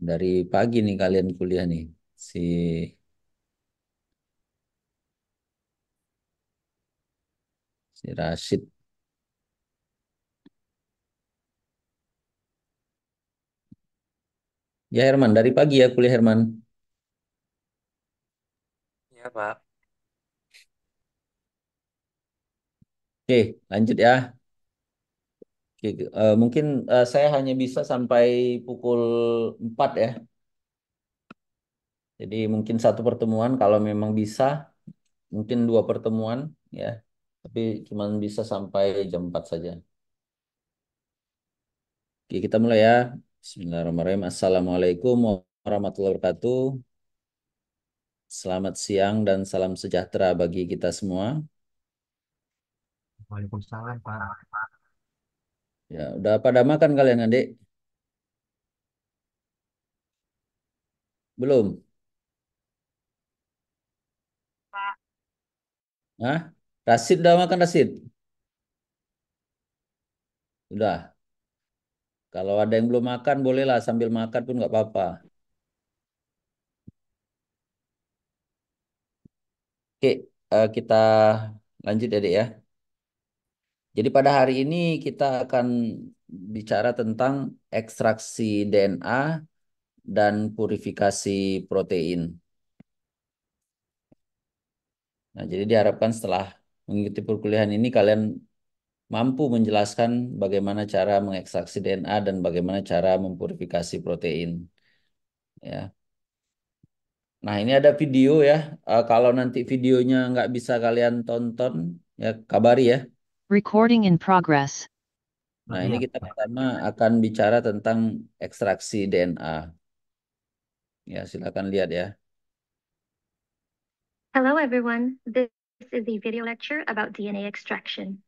Dari pagi nih kalian kuliah nih. Si Rashid. Ya Herman, dari pagi ya kuliah Herman. Ya, Pak. Oke, lanjut ya. Oke, mungkin saya hanya bisa sampai pukul 4 ya. Jadi mungkin satu pertemuan kalau memang bisa, mungkin dua pertemuan ya. Tapi cuma bisa sampai jam 4 saja. Oke, kita mulai ya. Bismillahirrahmanirrahim. Assalamualaikum warahmatullahi wabarakatuh. Selamat siang dan salam sejahtera bagi kita semua. Waalaikumsalam, Pak. Ya, udah pada makan kalian adik? Belum? Hah? Rasid udah makan Rasid? Udah. Kalau ada yang belum makan, bolehlah sambil makan pun nggak apa-apa. Oke, kita lanjut ya, Dek ya. Jadi pada hari ini kita akan bicara tentang ekstraksi DNA dan purifikasi protein. Nah, jadi diharapkan setelah mengikuti perkuliahan ini kalian mampu menjelaskan bagaimana cara mengekstraksi DNA dan bagaimana cara mempurifikasi protein. Ya. Nah, ini ada video ya. Kalau nanti videonya nggak bisa kalian tonton, ya kabari ya. Recording in progress. Nah, ini Iya, kita Pak. pertama akan bicara tentang ekstraksi DNA. Ya, silakan lihat ya. Hello, everyone. This is a video lecture about DNA extraction.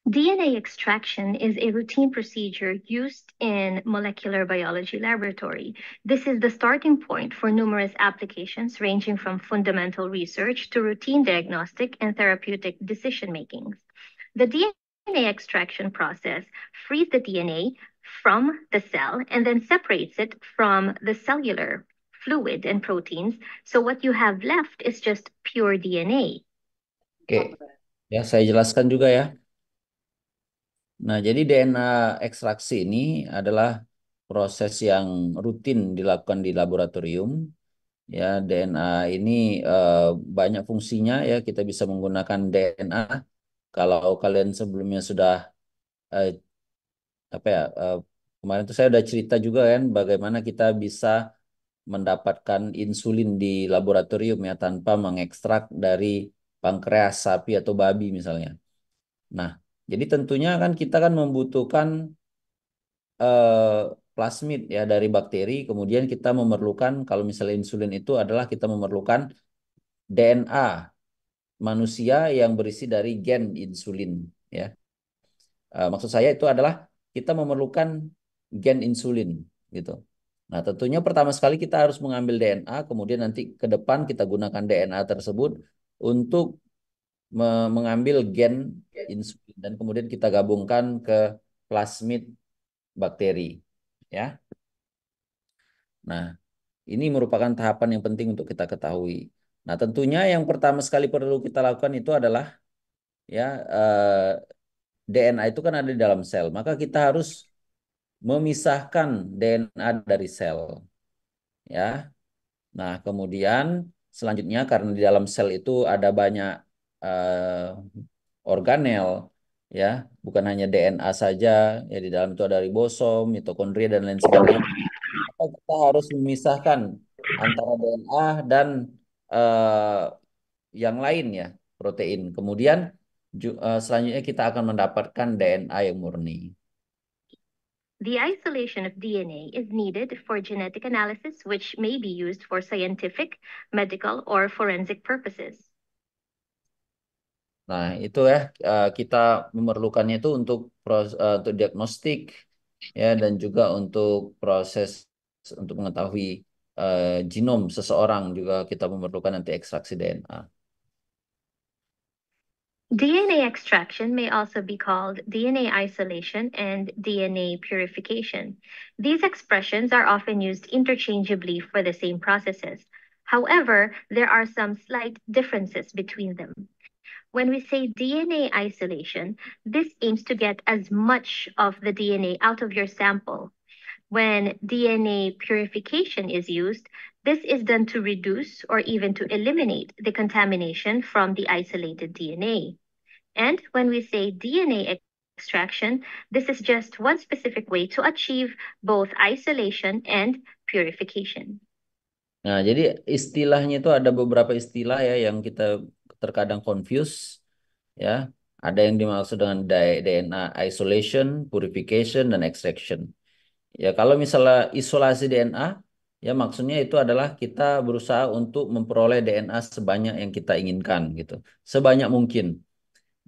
DNA extraction is a routine procedure used in molecular biology laboratory. This is the starting point for numerous applications ranging from fundamental research to routine diagnostic and therapeutic decision makings. The DNA extraction process frees the DNA from the cell and then separates it from the cellular fluid and proteins. So what you have left is just pure DNA. Oke, ya saya jelaskan juga ya. Nah, jadi DNA ekstraksi ini adalah proses yang rutin dilakukan di laboratorium. Ya, DNA ini eh, banyak fungsinya ya. Kita bisa menggunakan DNA. Kalau kalian sebelumnya sudah eh, apa ya kemarin tuh saya udah cerita juga kan bagaimana kita bisa mendapatkan insulin di laboratorium ya tanpa mengekstrak dari pankreas sapi atau babi misalnya. Nah, jadi tentunya kan kita kan membutuhkan eh, plasmid ya dari bakteri, kemudian kita memerlukan kalau misalnya insulin itu adalah kita memerlukan DNA manusia yang berisi dari gen insulin ya. Maksud saya itu adalah kita memerlukan gen insulin gitu. Nah, tentunya pertama sekali kita harus mengambil DNA, kemudian nanti ke depan kita gunakan DNA tersebut untuk mengambil gen insulin dan kemudian kita gabungkan ke plasmid bakteri. Ya. Nah, ini merupakan tahapan yang penting untuk kita ketahui. Nah, tentunya yang pertama sekali perlu kita lakukan itu adalah ya DNA itu kan ada di dalam sel, maka kita harus memisahkan DNA dari sel, ya. Nah, kemudian selanjutnya karena di dalam sel itu ada banyak organel, ya, bukan hanya DNA saja, ya di dalam itu ada ribosom, mitokondria dan lain sebagainya. Maka kita harus memisahkan antara DNA dan eh, yang lain ya, protein. Kemudian selanjutnya kita akan mendapatkan DNA yang murni. The isolation of DNA is needed for genetic analysis, which may be used for scientific, medical, or forensic purposes. Nah, itu ya kita memerlukannya itu untuk diagnostik ya dan juga untuk proses untuk mengetahui genom seseorang juga kita memerlukan nanti ekstraksi DNA. DNA extraction may also be called DNA isolation and DNA purification. These expressions are often used interchangeably for the same processes. However, there are some slight differences between them. When we say DNA isolation, this aims to get as much of the DNA out of your sample. When DNA purification is used, this is done to reduce or even to eliminate the contamination from the isolated DNA. And when we say DNA extraction, this is just one specific way to achieve both isolation and purification. Nah, jadi istilahnya itu ada beberapa istilah ya yang kita terkadang confuse ya. Ada yang dimaksud dengan DNA isolation, purification, dan extraction. Ya, kalau misalnya isolasi DNA, ya maksudnya itu adalah kita berusaha untuk memperoleh DNA sebanyak yang kita inginkan gitu, sebanyak mungkin.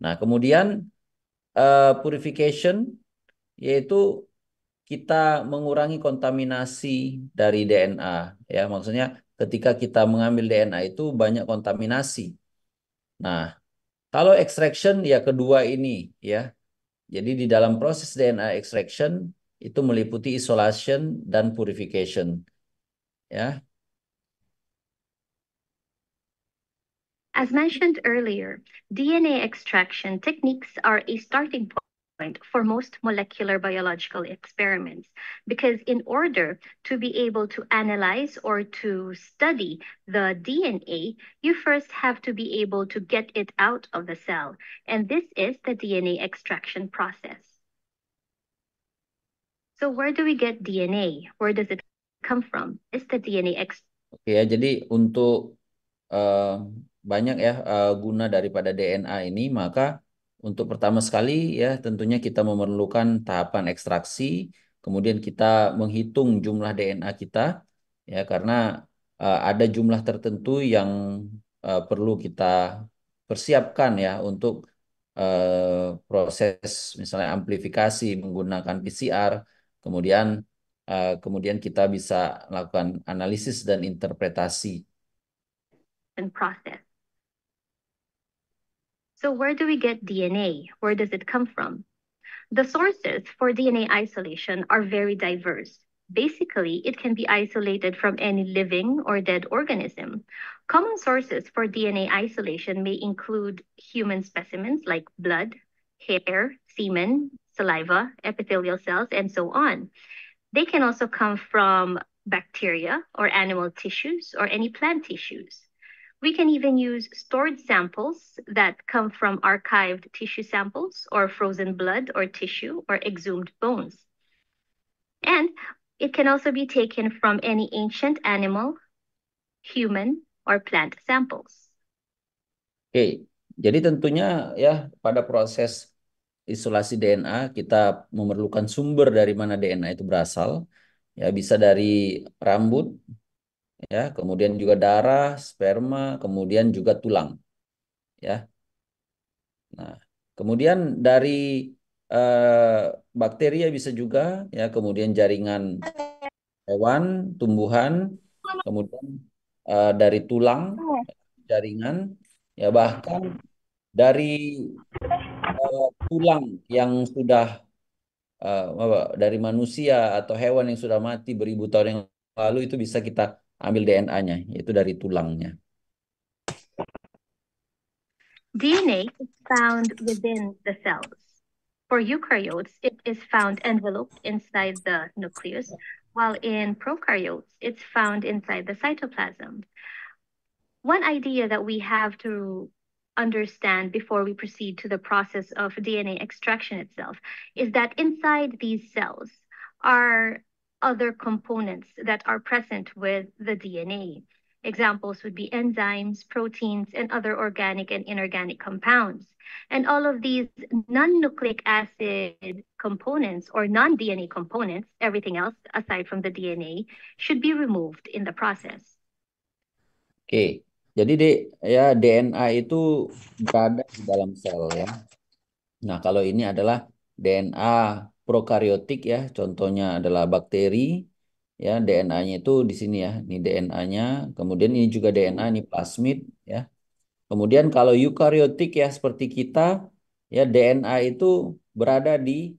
Nah, kemudian purification yaitu kita mengurangi kontaminasi dari DNA. Ya, maksudnya ketika kita mengambil DNA itu banyak kontaminasi. Nah, kalau extraction ya kedua ini ya. Jadi di dalam proses DNA extraction itu meliputi isolation dan purification. Ya, As mentioned earlier, DNA extraction techniques are a starting point for most molecular biological experiments because in order to be able to analyze or to study the DNA, you first have to be able to get it out of the cell. And this is the DNA extraction process. So where do we get DNA? Where does it come from? Is the DNA oke ya. Jadi untuk eh, banyak ya guna daripada DNA ini, maka untuk pertama sekali ya tentunya kita memerlukan tahapan ekstraksi, kemudian kita menghitung jumlah DNA kita ya karena ada jumlah tertentu yang perlu kita persiapkan ya untuk proses misalnya amplifikasi menggunakan PCR, kemudian kemudian kita bisa melakukan analisis dan interpretasi. process? So where do we get DNA? Where does it come from? The sources for DNA isolation are very diverse. Basically, it can be isolated from any living or dead organism. Common sources for DNA isolation may include human specimens like blood, hair, semen, saliva, epithelial cells, and so on. They can also come from bacteria or animal tissues or any plant tissues. We can even use stored samples that come from archived tissue samples or frozen blood or tissue or exhumed bones. And it can also be taken from any ancient animal, human, or plant samples. Oke, jadi tentunya ya pada proses isolasi DNA kita memerlukan sumber dari mana DNA itu berasal. Ya bisa dari rambut, ya, kemudian juga darah, sperma, kemudian juga tulang. Ya, nah, kemudian dari bakteri ya bisa juga, ya, kemudian jaringan hewan, tumbuhan, kemudian dari tulang, jaringan, ya bahkan dari tulang yang sudah dari manusia atau hewan yang sudah mati beribu tahun yang lalu itu bisa kita ambil DNA-nya, yaitu dari tulangnya. DNA is found within the cells. For eukaryotes, it is found enveloped inside the nucleus, while in prokaryotes, it's found inside the cytoplasm. One idea that we have to understand before we proceed to the process of DNA extraction itself is that inside these cells are other components that are present with the DNA. Examples would be enzymes, proteins, and other organic and inorganic compounds. And all of these non-nucleic acid components or non-DNA components, everything else aside from the DNA, should be removed in the process. Oke, jadi ya DNA itu berada di dalam sel ya. Nah, kalau ini adalah DNA prokariotik ya, contohnya adalah bakteri ya, DNA-nya itu di sini ya, ini DNA-nya, kemudian ini juga DNA ini plasmid ya. Kemudian kalau eukariotik ya seperti kita, ya DNA itu berada di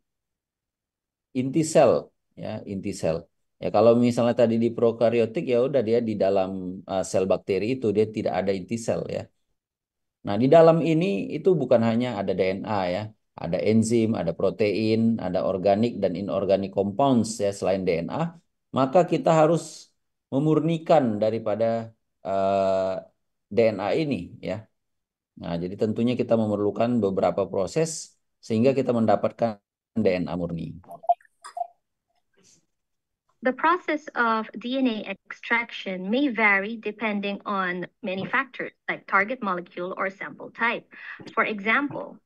inti sel, ya inti sel. Ya kalau misalnya tadi di prokariotik ya udah dia di dalam sel bakteri itu dia tidak ada inti sel ya. Nah, di dalam ini itu bukan hanya ada DNA ya, ada enzim, ada protein, ada organik dan inorganic compounds ya selain DNA, maka kita harus memurnikan daripada DNA ini ya. Nah, jadi tentunya kita memerlukan beberapa proses sehingga kita mendapatkan DNA murni. The process of DNA extraction may vary depending on many factors like target molecule or sample type. For example,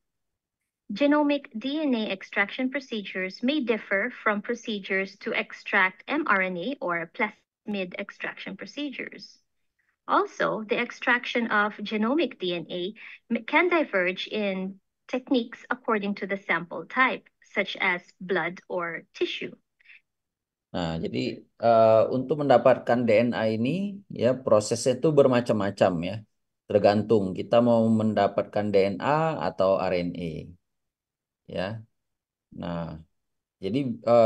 genomic DNA extraction procedures may differ from procedures to extract mRNA or plasmid extraction procedures. Also, the extraction of genomic DNA can diverge in techniques according to the sample type, such as blood or tissue. Nah, jadi untuk mendapatkan DNA ini ya prosesnya itu bermacam-macam ya. Tergantung kita mau mendapatkan DNA atau RNA ya. Nah, jadi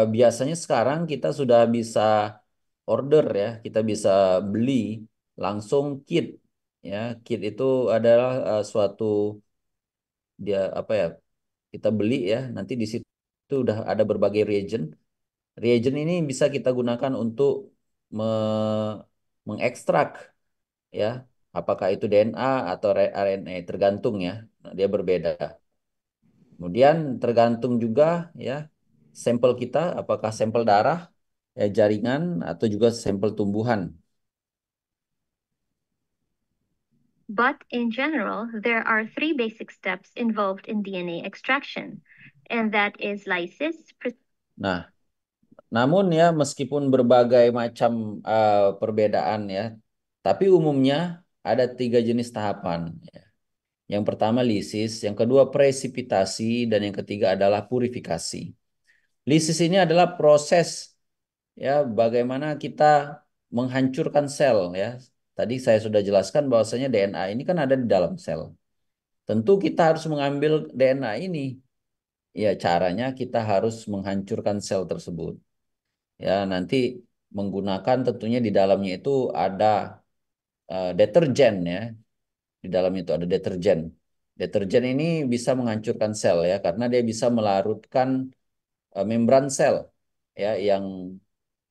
biasanya sekarang kita sudah bisa order ya, kita bisa beli langsung kit ya. Kit itu adalah suatu dia apa ya? Kita beli ya, nanti di situ udah ada berbagai reagent. Reagent ini bisa kita gunakan untuk mengekstrak ya, apakah itu DNA atau RNA tergantung ya. Nah, dia berbeda. Kemudian tergantung juga ya sampel kita, apakah sampel darah, ya, jaringan atau juga sampel tumbuhan. But in general, there are three basic steps involved in DNA extraction, and that is lysis. Nah, namun ya meskipun berbagai macam perbedaan ya, tapi umumnya ada 3 jenis tahapan. Ya. Yang pertama lisis, yang kedua presipitasi, dan yang ketiga adalah purifikasi. Lisis ini adalah proses ya bagaimana kita menghancurkan sel ya. Tadi saya sudah jelaskan bahwasanya DNA ini kan ada di dalam sel. Tentu kita harus mengambil DNA ini. Ya caranya kita harus menghancurkan sel tersebut. Ya nanti menggunakan tentunya di dalamnya itu ada deterjen ya. Di dalamnya itu ada deterjen. Deterjen ini bisa menghancurkan sel ya karena dia bisa melarutkan membran sel ya yang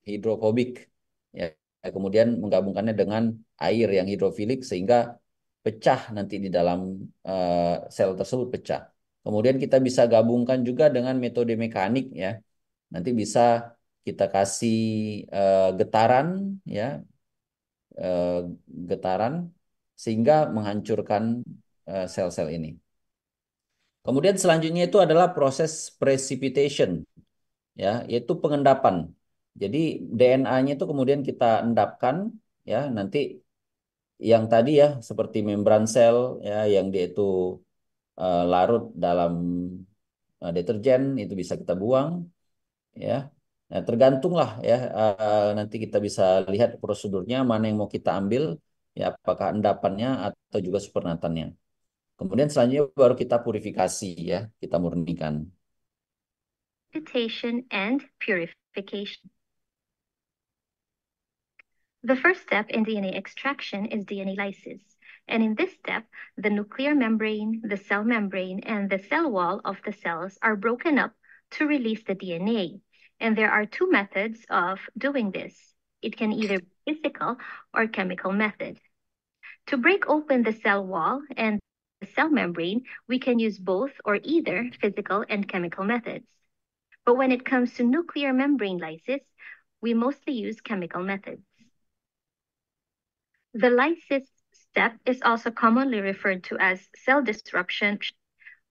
hidrofobik ya. Kemudian menggabungkannya dengan air yang hidrofilik sehingga pecah nanti di dalam sel tersebut pecah. Kemudian kita bisa gabungkan juga dengan metode mekanik ya. Nanti bisa kita kasih getaran ya, eh, getaran sehingga menghancurkan sel-sel ini. Kemudian selanjutnya itu adalah proses precipitation ya, yaitu pengendapan. Jadi DNA-nya itu kemudian kita endapkan ya, nanti yang tadi ya seperti membran sel ya yang dia itu larut dalam deterjen itu bisa kita buang ya. Nah, tergantunglah ya nanti kita bisa lihat prosedurnya mana yang mau kita ambil ya apakah endapannya atau juga supernatannya. Kemudian selanjutnya baru kita purifikasi ya, kita murnikan. Precipitation and purification. The first step in DNA extraction is DNA lysis. And in this step, the nuclear membrane, the cell membrane, and the cell wall of the cells are broken up to release the DNA. And there are two methods of doing this. It can either be physical or chemical method. To break open the cell wall and the cell membrane, we can use both or either physical and chemical methods. But when it comes to nuclear membrane lysis, we mostly use chemical methods. The lysis step is also commonly referred to as cell disruption.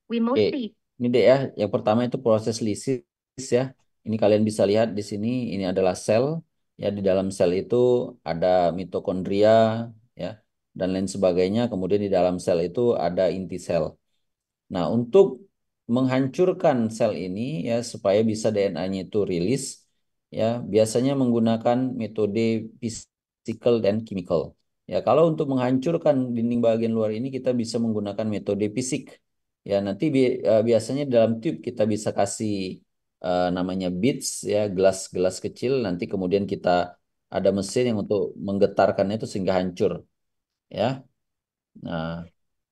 We mostly Ini deh ya, yang pertama itu proses lisis ya. Ini kalian bisa lihat di sini, ini adalah sel. Ya, di dalam sel itu ada mitokondria ya dan lain sebagainya. Kemudian di dalam sel itu ada inti sel. Nah, untuk menghancurkan sel ini ya supaya bisa DNA-nya itu rilis ya, biasanya menggunakan metode physical dan chemical. Ya, kalau untuk menghancurkan dinding bagian luar ini kita bisa menggunakan metode fisik. Ya, nanti biasanya dalam tube kita bisa kasih namanya beads ya, gelas-gelas kecil. Nanti kemudian kita ada mesin yang untuk menggetarkannya itu sehingga hancur. Ya, nah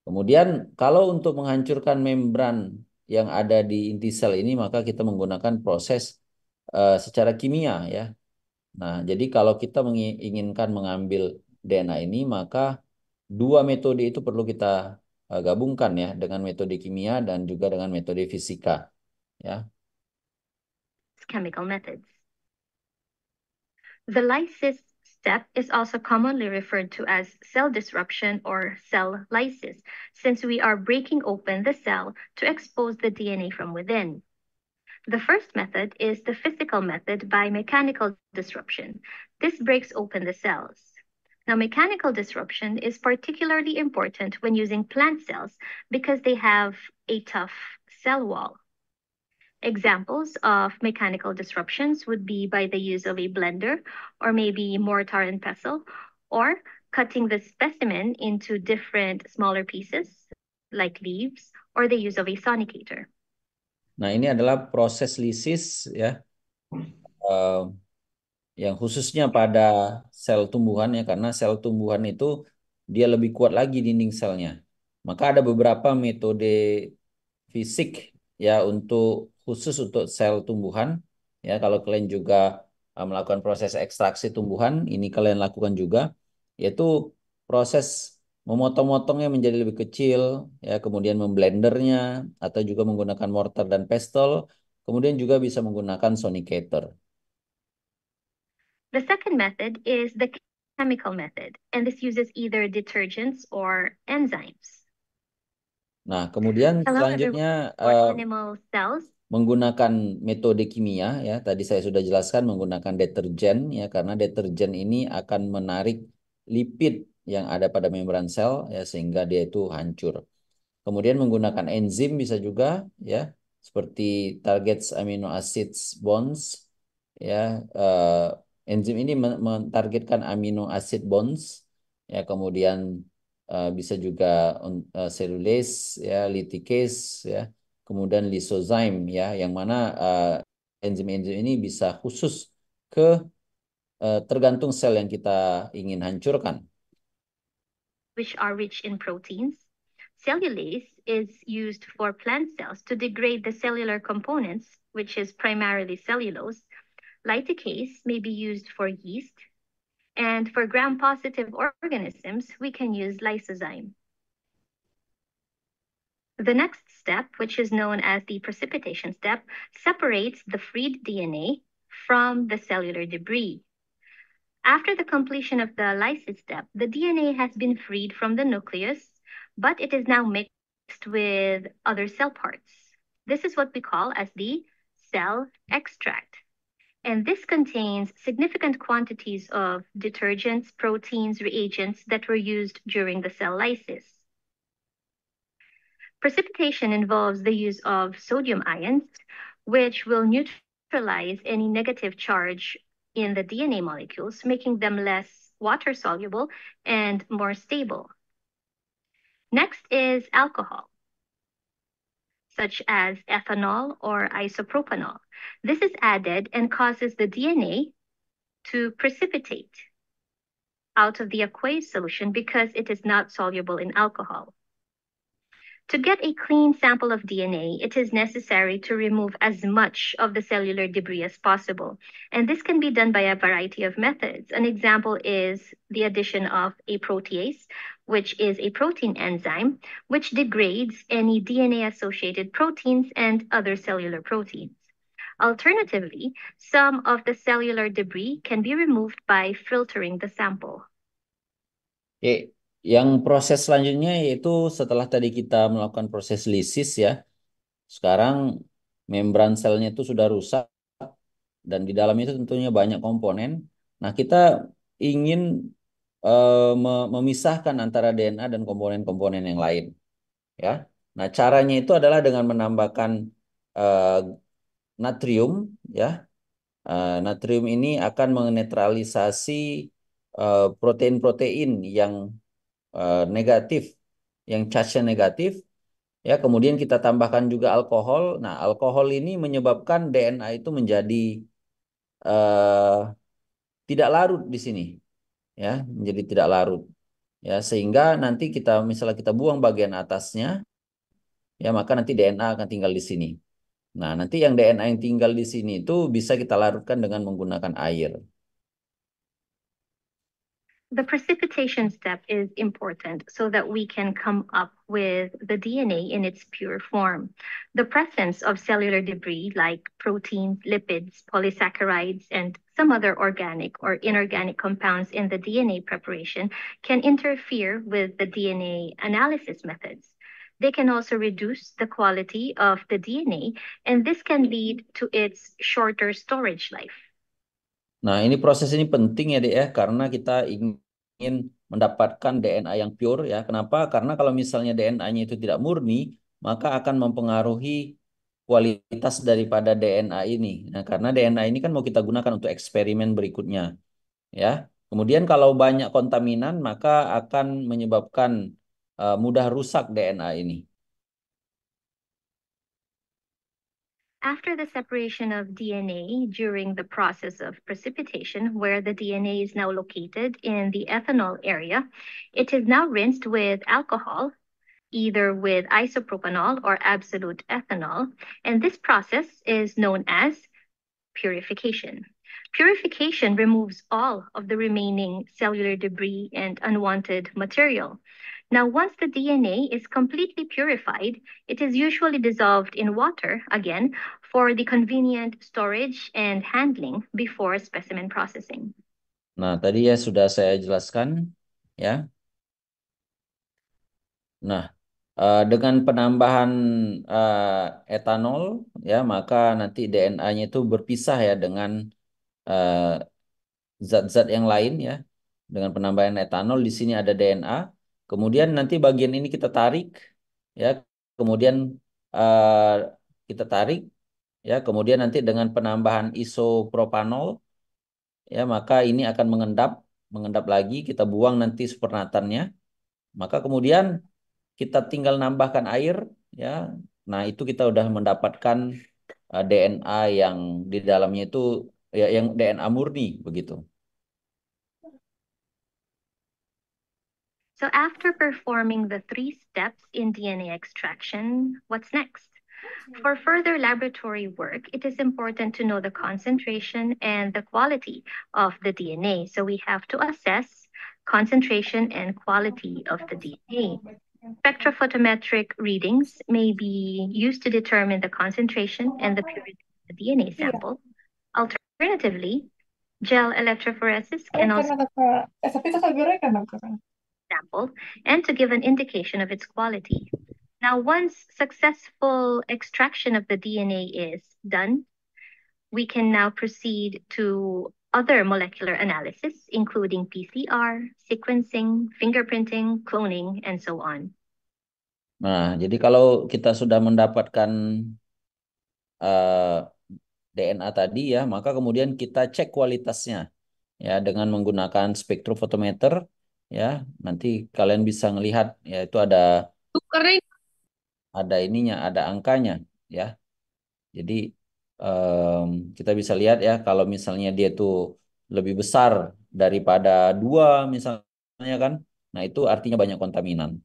kemudian kalau untuk menghancurkan membran yang ada di inti sel ini maka kita menggunakan proses secara kimia ya. Nah, jadi kalau kita menginginkan mengambil DNA ini, maka dua metode itu perlu kita gabungkan ya dengan metode kimia dan juga dengan metode fisika ya. Chemical methods. The lysis step is also commonly referred to as cell disruption or cell lysis, since we are breaking open the cell to expose the DNA from within. The first method is the physical method by mechanical disruption. This breaks open the cells. Now, mechanical disruption is particularly important when using plant cells because they have a tough cell wall. Examples of mechanical disruptions would be by the use of a blender or maybe mortar and pestle, or cutting the specimen into different smaller pieces like leaves, or the use of a sonicator. Nah, ini adalah proses lisis ya, eh, yang khususnya pada sel tumbuhan ya, karena sel tumbuhan itu dia lebih kuat lagi dinding selnya. Maka ada beberapa metode fisik ya untuk khusus untuk sel tumbuhan ya. Kalau kalian juga melakukan proses ekstraksi tumbuhan, ini kalian lakukan juga, yaitu proses memotong-motongnya menjadi lebih kecil ya, kemudian memblendernya atau juga menggunakan mortar dan pestle, kemudian juga bisa menggunakan sonicator. The second method is the chemical method, and this uses either detergents or enzymes. Nah, kemudian Hello, selanjutnya everyone. For animal cells, menggunakan metode kimia ya. Tadi saya sudah jelaskan menggunakan deterjen ya, karena deterjen ini akan menarik lipid yang ada pada membran sel ya sehingga dia itu hancur. Kemudian menggunakan enzim bisa juga ya, seperti targets amino acids bonds ya. Enzim ini mentargetkan amino acid bonds ya, kemudian bisa juga selulase ya, litikase ya, kemudian lysozyme ya, yang mana enzim-enzim ini bisa khusus ke tergantung sel yang kita ingin hancurkan. which are rich in proteins. Cellulase is used for plant cells to degrade the cellular components, which is primarily cellulose. Liticase may be used for yeast. And for gram-positive organisms, we can use lysozyme. The next step, which is known as the precipitation step, separates the freed DNA from the cellular debris. After the completion of the lysis step, the DNA has been freed from the nucleus, but it is now mixed with other cell parts. This is what we call as the cell extract. And this contains significant quantities of detergents, proteins, reagents that were used during the cell lysis. Precipitation involves the use of sodium ions, which will neutralize any negative charge in the DNA molecules, making them less water soluble and more stable. Next is alcohol, such as ethanol or isopropanol. This is added and causes the DNA to precipitate out of the aqueous solution because it is not soluble in alcohol. To get a clean sample of DNA, it is necessary to remove as much of the cellular debris as possible. And this can be done by a variety of methods. An example is the addition of a protease, which is a protein enzyme, which degrades any DNA-associated proteins and other cellular proteins. Alternatively, some of the cellular debris can be removed by filtering the sample. Oke, yang proses selanjutnya yaitu setelah tadi kita melakukan proses lisis ya, sekarang membran selnya itu sudah rusak dan di dalamnya itu tentunya banyak komponen. Nah, kita ingin memisahkan antara DNA dan komponen-komponen yang lain ya. Nah, caranya itu adalah dengan menambahkan eh, natrium ya. Natrium ini akan menetralisasi protein-protein yang negatif, yang charge-nya negatif, ya kemudian kita tambahkan juga alkohol. Nah, alkohol ini menyebabkan DNA itu menjadi eh, tidak larut di sini, ya, menjadi tidak larut, ya, sehingga nanti kita misalnya kita buang bagian atasnya, ya, maka nanti DNA akan tinggal di sini. Nah, nanti yang DNA yang tinggal di sini itu bisa kita larutkan dengan menggunakan air. The precipitation step is important so that we can come up with the DNA in its pure form. The presence of cellular debris like proteins, lipids, polysaccharides, and some other organic or inorganic compounds in the DNA preparation can interfere with the DNA analysis methods. They can also reduce the quality of the DNA, and this can lead to its shorter storage life. Nah, ini proses ini penting ya, Dek, ya, karena kita ingin mendapatkan DNA yang pure, ya. Kenapa? Karena kalau misalnya DNA-nya itu tidak murni, maka akan mempengaruhi kualitas daripada DNA ini. Nah, karena DNA ini kan mau kita gunakan untuk eksperimen berikutnya, ya. Kemudian kalau banyak kontaminan, maka akan menyebabkan mudah rusak DNA ini. After the separation of DNA during the process of precipitation, where the DNA is now located in the ethanol area, it is now rinsed with alcohol, either with isopropanol or absolute ethanol, and this process is known as purification. Purification removes all of the remaining cellular debris and unwanted material. Now, once the DNA is completely purified, it is usually dissolved in water again for the convenient storage and handling before specimen processing. Nah, tadi ya sudah saya jelaskan, ya. Nah, dengan penambahan etanol, ya, maka nanti DNA-nya itu berpisah ya dengan eh, zat-zat yang lain, ya. Dengan penambahan etanol di sini ada DNA. Kemudian nanti bagian ini kita tarik, ya. Kemudian eh, kita tarik, ya. Kemudian nanti dengan penambahan isopropanol, ya, maka ini akan mengendap lagi. Kita buang nanti supernatannya. Maka kemudian kita tinggal nambahkan air, ya. Nah, itu kita udah mendapatkan DNA yang di dalamnya itu ya yang DNA murni begitu. So after performing the 3 steps in DNA extraction, what's next? For further laboratory work, it is important to know the concentration and the quality of the DNA. So we have to assess concentration and quality of the DNA. Spectrophotometric readings may be used to determine the concentration and the purity of the DNA sample. Alternatively, gel electrophoresis can also sample and to give an indication of its quality. Now, once successful extraction of the DNA is done, we can now proceed to other molecular analysis, including PCR, sequencing, fingerprinting, cloning, and so on. Nah, jadi kalau kita sudah mendapatkan DNA tadi, ya, maka kemudian kita cek kualitasnya, ya, dengan menggunakan spektrofotometer, ya. Nanti kalian bisa melihat, ya, itu ada ininya, ada angkanya, ya. Jadi kita bisa lihat, ya, kalau misalnya dia tuh lebih besar daripada 2 misalnya kan, nah itu artinya banyak kontaminan.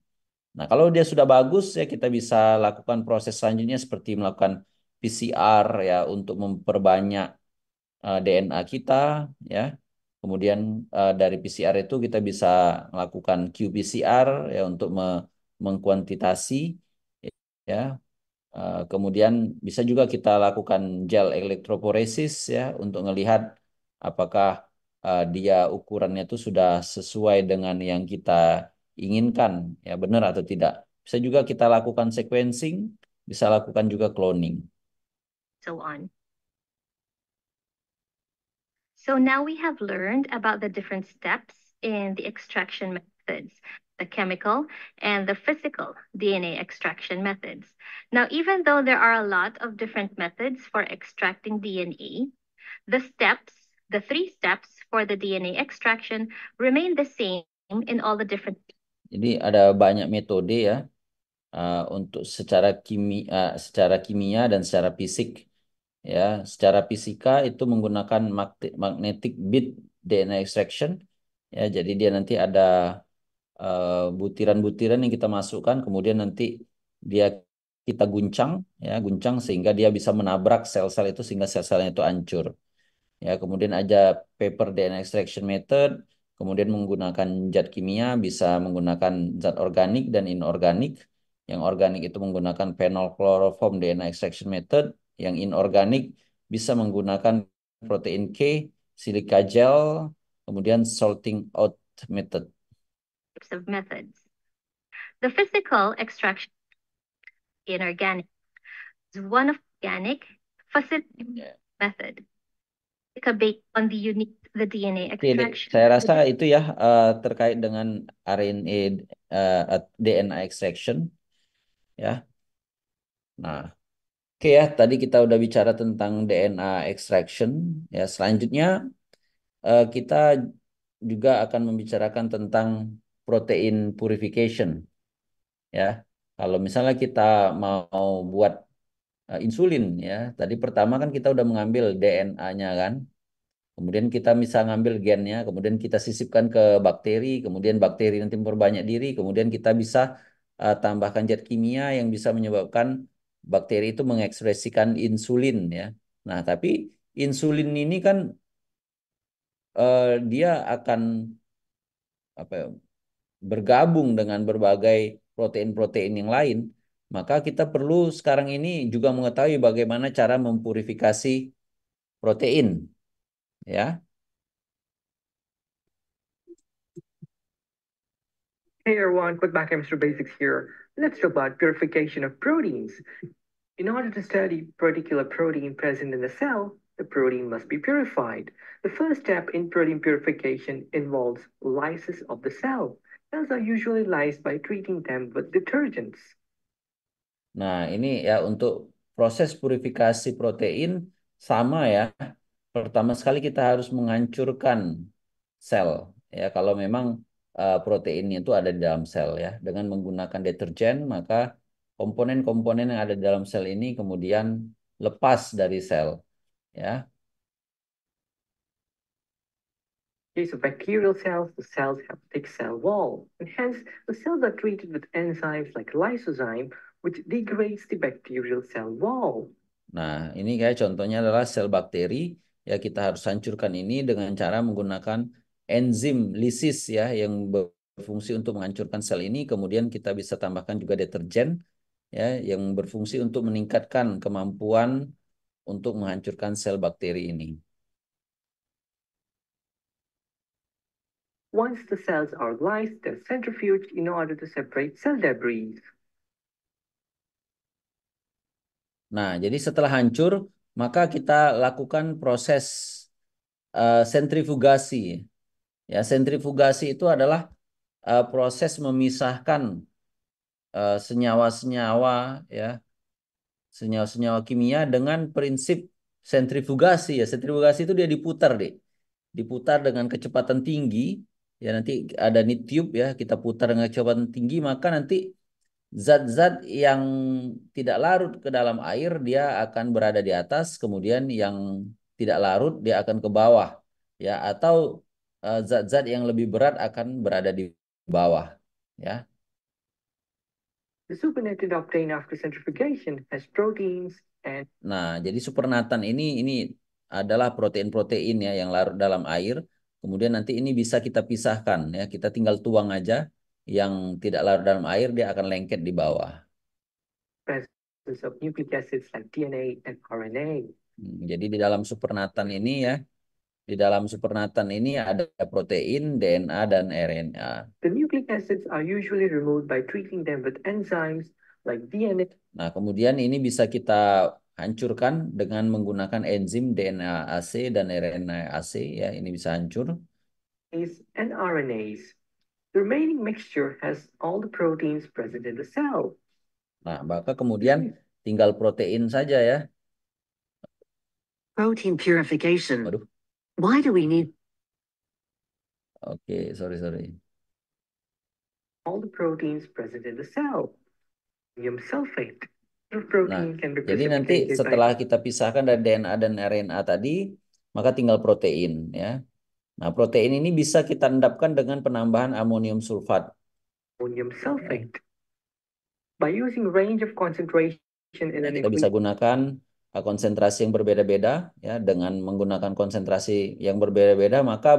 Nah, kalau dia sudah bagus, ya, kita bisa lakukan proses selanjutnya seperti melakukan PCR, ya, untuk memperbanyak DNA kita, ya. Kemudian dari PCR itu kita bisa melakukan qPCR, ya, untuk mengkuantitasi, ya. Kemudian bisa juga kita lakukan gel elektroporesis, ya, untuk melihat apakah dia ukurannya itu sudah sesuai dengan yang kita inginkan, ya, benar atau tidak. Bisa juga kita lakukan sequencing, bisa lakukan juga cloning. So on. So now we have learned about the different steps in the extraction methods, the chemical and the physical DNA extraction methods. Now, even though there are a lot of different methods for extracting DNA, the steps The three steps for the DNA extraction remain the same in all the different. Jadi ada banyak metode ya untuk secara kimia dan secara fisik. Ya, secara fisika itu menggunakan magnetic bead DNA extraction. Ya, jadi dia nanti ada butiran-butiran yang kita masukkan, kemudian nanti kita guncang, ya, guncang sehingga dia bisa menabrak sel-sel itu sehingga sel-selnya itu hancur. Ya, kemudian ada paper DNA extraction method, kemudian menggunakan zat kimia, bisa menggunakan zat organik dan inorganik. Yang organik itu menggunakan phenol chloroform DNA extraction method, yang inorganik bisa menggunakan protein K, silica gel, kemudian salting out method. Of methods. The physical extraction inorganic is one of organic facilitating method based on the DNA Oke, extraction. saya rasa itu ya terkait dengan RNA DNA extraction ya. Nah, oke ya, tadi kita udah bicara tentang DNA extraction ya. Selanjutnya kita juga akan membicarakan tentang protein purification ya. Kalau misalnya kita mau buat insulin ya, tadi pertama kan kita udah mengambil DNA-nya kan. Kemudian kita bisa ngambil gennya, kemudian kita sisipkan ke bakteri, kemudian bakteri nanti memperbanyak diri, kemudian kita bisa tambahkan zat kimia yang bisa menyebabkan bakteri itu mengekspresikan insulin ya. Nah, tapi insulin ini kan dia akan apa ya, bergabung dengan berbagai protein-protein yang lain. Maka kita perlu sekarang ini juga mengetahui bagaimana cara mempurifikasi protein ya. Hey everyone, quick back chemistry basics here. Let's talk about purification of proteins. In order to study particular protein present in the cell, the protein must be purified. The first step in protein purification involves lysis of the cell. Cells are usually lysed by treating them with detergents. Nah, ini ya untuk proses purifikasi protein sama ya. Pertama sekali kita harus menghancurkan sel ya kalau memang proteinnya itu ada di dalam sel ya. Dengan menggunakan deterjen maka komponen-komponen yang ada di dalam sel ini kemudian lepas dari sel ya. In case of bacterial cells, the cells have thick cell wall, and hence the cells are treated with enzymes like lysozyme, which degrades the bacterial cell wall. Nah, ini kayak contohnya adalah sel bakteri. Ya, kita harus hancurkan ini dengan cara menggunakan enzim lisis ya yang berfungsi untuk menghancurkan sel ini. Kemudian kita bisa tambahkan juga deterjen ya yang berfungsi untuk meningkatkan kemampuan untuk menghancurkan sel bakteri ini. Once the cells are lysed, they're centrifuged in order to separate cell debris. Nah, jadi setelah hancur, maka kita lakukan proses sentrifugasi. Ya, sentrifugasi itu adalah proses memisahkan senyawa-senyawa ya, senyawa-senyawa kimia dengan prinsip sentrifugasi ya. Sentrifugasi itu dia diputar deh. Diputar dengan kecepatan tinggi ya, nanti ada nih tube ya, kita putar dengan kecepatan tinggi maka nanti zat-zat yang tidak larut ke dalam air dia akan berada di atas, kemudian yang tidak larut dia akan ke bawah ya, atau zat-zat yang lebih berat akan berada di bawah ya. The supernatant obtained after centrifugation has proteins and. Nah, jadi supernatan ini adalah protein-protein ya yang larut dalam air. Kemudian nanti ini bisa kita pisahkan ya. Kita tinggal tuang aja. Yang tidak larut dalam air dia akan lengket di bawah. Presence of nucleic acids like DNA and RNA. Jadi di dalam supernatan ini ya, di dalam supernatan ini ada protein, DNA dan RNA. The nucleic acids are usually removed by treating them with enzymes like DNA. Nah, kemudian ini bisa kita hancurkan dengan menggunakan enzim DNA-AC dan RNA-AC ya, ini bisa hancur. And RNAs. The remaining mixture has all the proteins present in the cell. Nah, maka kemudian tinggal protein saja ya. Protein purification. Waduh. Why do we need Oke, sorry. all the proteins present in the cell? Ammonium sulfate. The Nah, protein can be jadi nanti precipitated by setelah kita pisahkan dari DNA dan RNA tadi, maka tinggal protein ya. Nah, protein ini bisa kita endapkan dengan penambahan amonium sulfat. ammonium sulfate. By using range of concentration in Ya, an kita bisa gunakan konsentrasi yang berbeda-beda ya. Dengan menggunakan konsentrasi yang berbeda-beda, maka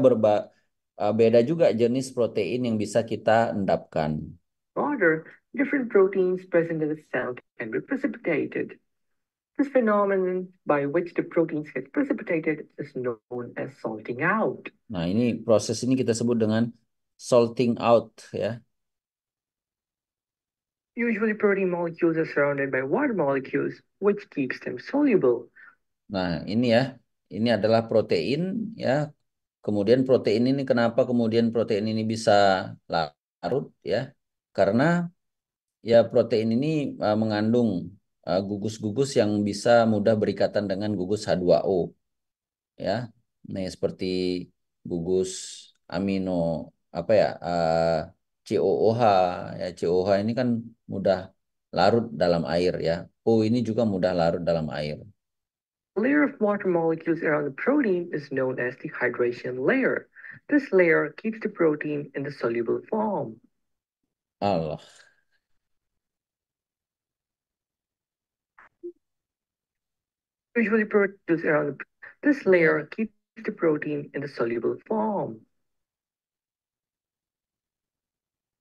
beda juga jenis protein yang bisa kita endapkan. order, different proteins present in the cell can be precipitated. This phenomenon by which the proteins get precipitated is known as salting out. Nah, ini proses ini kita sebut dengan salting out ya. Usually protein molecules are surrounded by water molecules, which keeps them soluble. Nah, ini ya. Ini adalah protein ya. Kemudian protein ini kenapa kemudian protein ini bisa larut ya? Karena ya protein ini mengandung gugus-gugus yang bisa mudah berikatan dengan gugus H2O ya. Nah, seperti gugus amino apa ya? COOH ya. COOH ini kan mudah larut dalam air ya. O ini juga mudah larut dalam air. A layer of water molecules around the protein is known as the hydration layer. This layer keeps the protein in the soluble form. Allah. Usually proteins around this layer keeps the protein in the soluble form.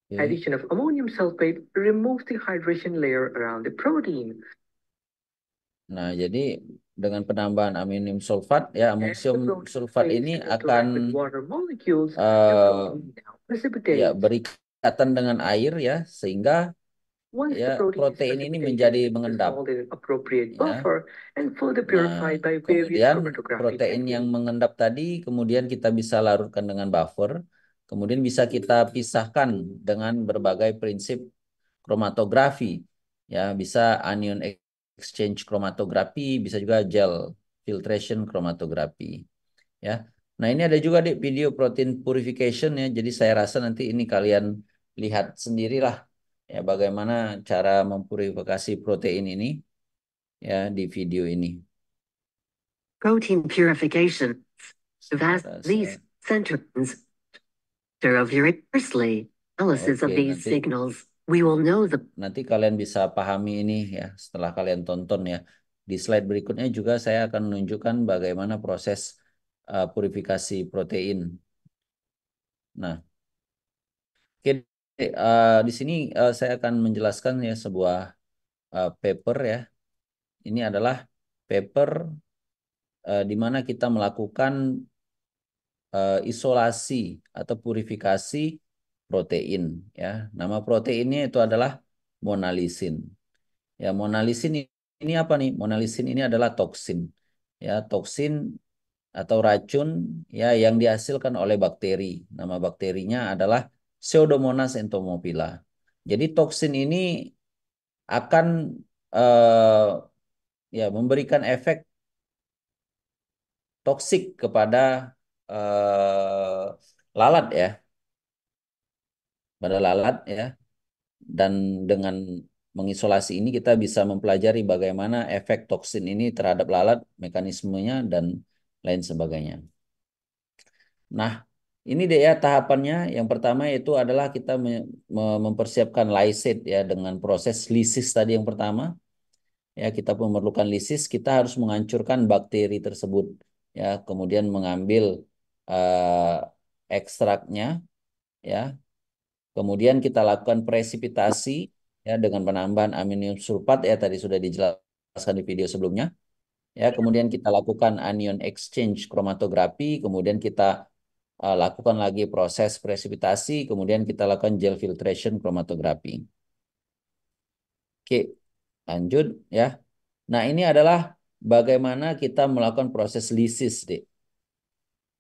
Oke. Addition of ammonium sulfate removes the hydration layer around the protein. Nah, jadi dengan penambahan amonium sulfat ya, As the amonium protein sulfat phase ini interact akan with water molecules, the eh, protein now ya precipitates. berikatan dengan air ya, sehingga Once ya the protein is protein ini menjadi precipitated, mengendap dissolved in an appropriate ya. buffer and further Nah, purified by various kemudian chromatography protein yang techniques. mengendap tadi kemudian kita bisa larutkan dengan buffer, kemudian bisa kita pisahkan dengan berbagai prinsip kromatografi ya, bisa anion exchange kromatografi, bisa juga gel filtration kromatografi ya. Nah, ini ada juga di video protein purification ya. Jadi saya rasa nanti ini kalian lihat sendirilah ya bagaimana cara mempurifikasi protein ini ya di video ini. Protein purification. Vast Rasa- these centrons of your firstly analysis of Oke, these signals. We will know the nanti kalian bisa pahami ini ya setelah kalian tonton ya. Di slide berikutnya juga saya akan menunjukkan bagaimana proses purifikasi protein. Nah, oke, di sini saya akan menjelaskan ya sebuah paper ya. Ini adalah paper di mana kita melakukan isolasi atau purifikasi protein ya. Nama proteinnya itu adalah monalisin. Ya, monalisin ini apa nih? Monalisin ini adalah toksin. Ya, toksin atau racun ya yang dihasilkan oleh bakteri. Nama bakterinya adalah Pseudomonas entomophylla. Jadi toksin ini akan ya memberikan efek toksik kepada lalat ya, pada lalat ya. Dan dengan mengisolasi ini kita bisa mempelajari bagaimana efek toksin ini terhadap lalat, mekanismenya dan lain sebagainya. Nah, ini deh ya tahapannya. Yang pertama itu adalah kita mempersiapkan lysate ya dengan proses lisis tadi yang pertama. Ya, kita memerlukan lisis, kita harus menghancurkan bakteri tersebut ya, kemudian mengambil ekstraknya ya. Kemudian kita lakukan presipitasi ya dengan penambahan amonium sulfat ya tadi sudah dijelaskan di video sebelumnya. Ya, kemudian kita lakukan anion exchange kromatografi, kemudian kita lakukan lagi proses presipitasi, kemudian kita lakukan gel filtration kromatografi. Oke, lanjut ya. Nah, ini adalah bagaimana kita melakukan proses lisis, Dek.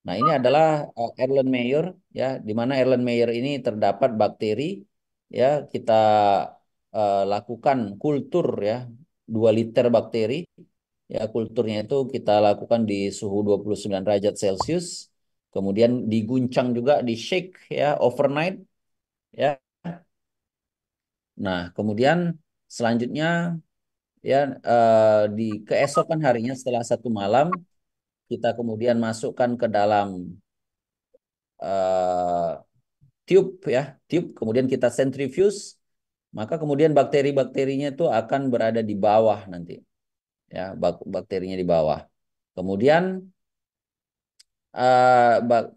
Nah, ini adalah Erlenmeyer ya, di mana Erlenmeyer ini terdapat bakteri ya, kita lakukan kultur ya 2 liter bakteri Ya, kulturnya itu kita lakukan di suhu 29 derajat Celcius. Kemudian diguncang juga, di shake ya overnight ya. Nah, kemudian selanjutnya ya di keesokan harinya setelah 1 malam kita kemudian masukkan ke dalam eh, tube ya, tube kemudian kita centrifuge, maka kemudian bakteri-bakterinya itu akan berada di bawah nanti ya, bakterinya di bawah. Kemudian eh, bak-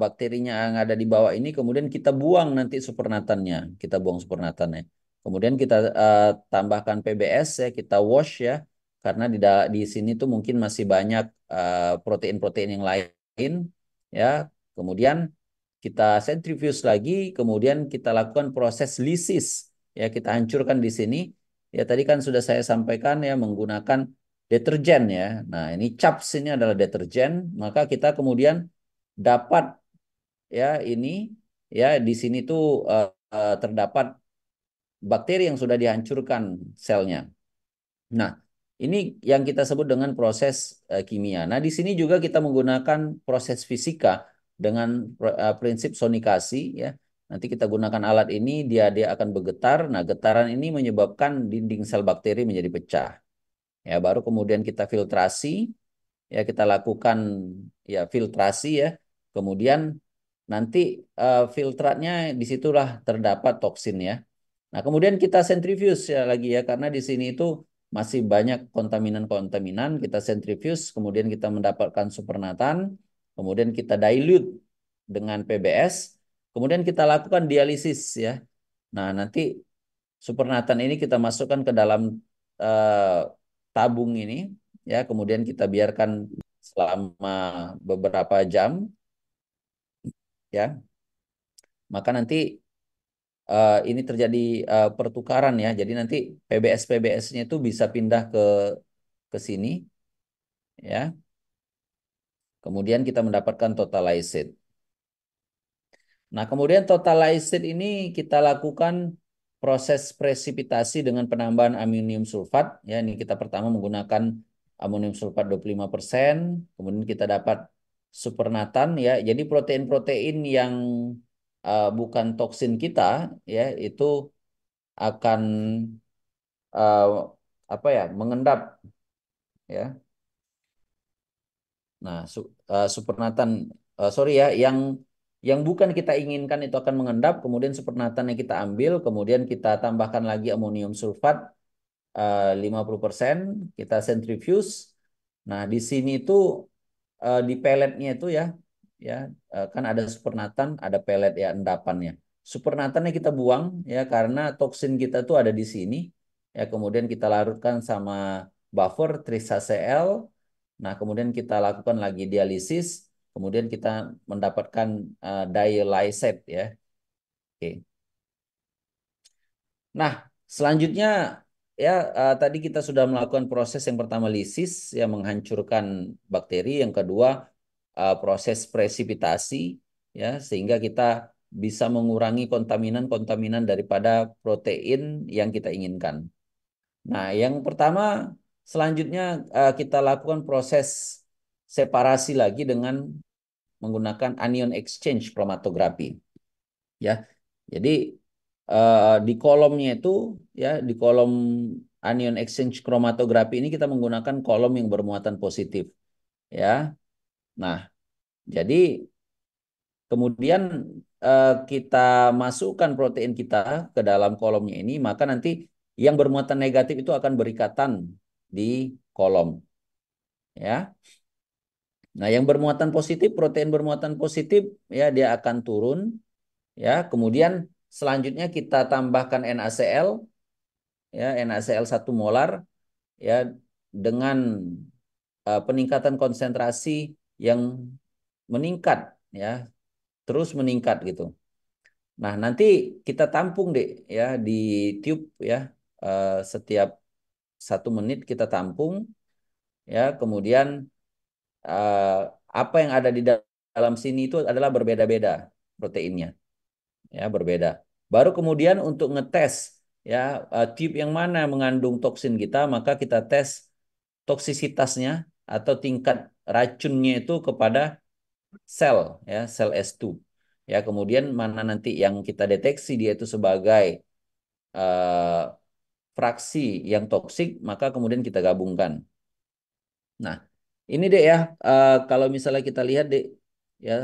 bakterinya yang ada di bawah ini kemudian kita buang nanti supernatannya, kita buang supernatannya. Kemudian kita tambahkan PBS ya, kita wash ya, karena di sini tuh mungkin masih banyak protein-protein yang lain ya. Kemudian kita centrifuge lagi, kemudian kita lakukan proses lisis ya, kita hancurkan di sini. Ya tadi kan sudah saya sampaikan ya menggunakan deterjen ya. Nah, ini CHAPS ini adalah deterjen, maka kita kemudian dapat ya ini ya di sini tuh terdapat bakteri yang sudah dihancurkan selnya. Nah, ini yang kita sebut dengan proses kimia. Nah, di sini juga kita menggunakan proses fisika dengan prinsip sonikasi ya. Nanti kita gunakan alat ini, dia akan bergetar. Nah, getaran ini menyebabkan dinding sel bakteri menjadi pecah. Ya, baru kemudian kita filtrasi, ya kita lakukan ya filtrasi ya. Kemudian nanti filtratnya disitulah terdapat toksin ya. Nah, kemudian kita sentrifuge ya lagi ya, karena di sini itu masih banyak kontaminan-kontaminan. Kita sentrifuge, kemudian kita mendapatkan supernatan, kemudian kita dilute dengan PBS, kemudian kita lakukan dialisis ya. Nah, nanti supernatan ini kita masukkan ke dalam eh, tabung ini ya, kemudian kita biarkan selama beberapa jam ya. Maka nanti ini terjadi pertukaran ya. Jadi nanti PBS-PBS-nya itu bisa pindah ke sini ya. Kemudian kita mendapatkan total lysate. Nah, kemudian total lysate ini kita lakukan proses presipitasi dengan penambahan amonium sulfat ya. Ini kita pertama menggunakan amonium sulfat 25%, kemudian kita dapat supernatan ya. Jadi protein-protein yang bukan toksin kita ya itu akan eh, apa ya, mengendap ya. Nah, supernatan sorry ya, yang bukan kita inginkan itu akan mengendap, kemudian supernatan yang kita ambil, kemudian kita tambahkan lagi amonium sulfat 50%, kita centrifuge. Nah, di sini itu di peletnya itu ya, ya kan ada supernatan, ada pelet ya endapannya. Supernatannya kita buang ya karena toksin kita tuh ada di sini. Ya, kemudian kita larutkan sama buffer TrisHCl. Nah, kemudian kita lakukan lagi dialisis, kemudian kita mendapatkan dialysate ya. Oke. Nah, selanjutnya ya tadi kita sudah melakukan proses yang pertama lisis yang menghancurkan bakteri, yang kedua proses presipitasi ya sehingga kita bisa mengurangi kontaminan-kontaminan daripada protein yang kita inginkan. Nah, yang pertama selanjutnya kita lakukan proses separasi lagi dengan menggunakan anion exchange chromatografi ya. Jadi di kolomnya itu ya, di kolom anion exchange chromatografi ini kita menggunakan kolom yang bermuatan positif ya. Nah, jadi kemudian kita masukkan protein kita ke dalam kolomnya ini, maka nanti yang bermuatan negatif itu akan berikatan di kolom ya. Nah, yang bermuatan positif, protein bermuatan positif ya dia akan turun ya. Kemudian selanjutnya kita tambahkan NaCl ya, NaCl 1 molar ya dengan peningkatan konsentrasi yang meningkat ya, terus meningkat gitu. Nah, nanti kita tampung deh ya di tube ya, setiap 1 menit kita tampung ya, kemudian eh, apa yang ada di dalam sini itu adalah berbeda-beda proteinnya ya, berbeda. Baru kemudian untuk ngetes ya tube yang mana mengandung toksin kita, maka kita tes toksisitasnya atau tingkat racunnya itu kepada sel, ya, sel S2. Ya, kemudian mana nanti yang kita deteksi dia itu sebagai eh, fraksi yang toksik, maka kemudian kita gabungkan. Nah, ini deh ya, kalau misalnya kita lihat deh, ya,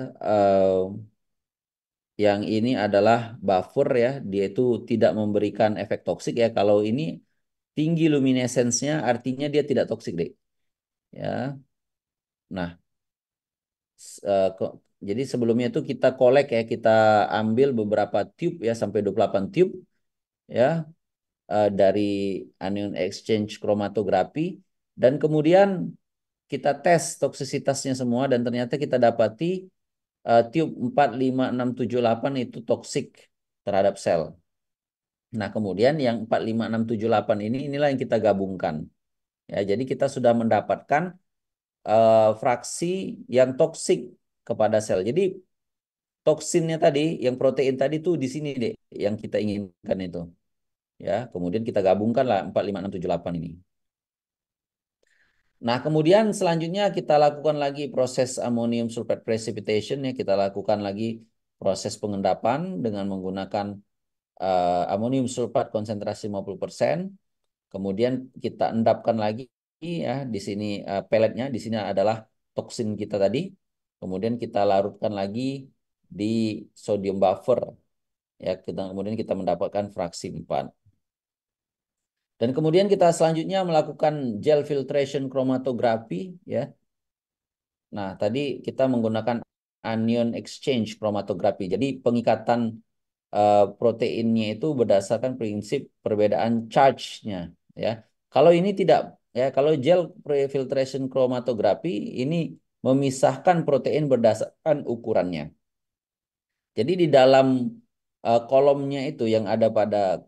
yang ini adalah buffer ya, dia itu tidak memberikan efek toksik ya. Kalau ini tinggi luminescence-nya artinya dia tidak toksik deh. Ya. Nah, jadi sebelumnya itu kita kolek ya, kita ambil beberapa tube ya sampai 28 tube ya dari anion exchange chromatografi dan kemudian kita tes toksisitasnya semua dan ternyata kita dapati tube 4, 5, 6, 7, 8 itu toksik terhadap sel. Nah, kemudian yang 4, 5, 6, 7, 8 ini inilah yang kita gabungkan. Ya, jadi kita sudah mendapatkan fraksi yang toksik kepada sel. Jadi toksinnya tadi, yang protein tadi tuh di sini deh, yang kita inginkan itu. Ya, kemudian kita gabungkan lah 4, 5, 6, 7, 8 ini. Nah, kemudian selanjutnya kita lakukan lagi proses ammonium sulfate precipitation ya, kita lakukan lagi proses pengendapan dengan menggunakan amonium sulfat konsentrasi 50%. Kemudian kita endapkan lagi ya di sini peletnya, di sini adalah toksin kita tadi. Kemudian kita larutkan lagi di sodium buffer ya, kemudian kita mendapatkan fraksi 4. Dan kemudian kita selanjutnya melakukan gel filtration chromatography ya. Nah, tadi kita menggunakan anion exchange chromatography. Jadi pengikatan proteinnya itu berdasarkan prinsip perbedaan charge-nya ya. Kalau ini tidak ya, kalau gel filtration chromatography ini memisahkan protein berdasarkan ukurannya. Jadi di dalam kolomnya itu yang ada pada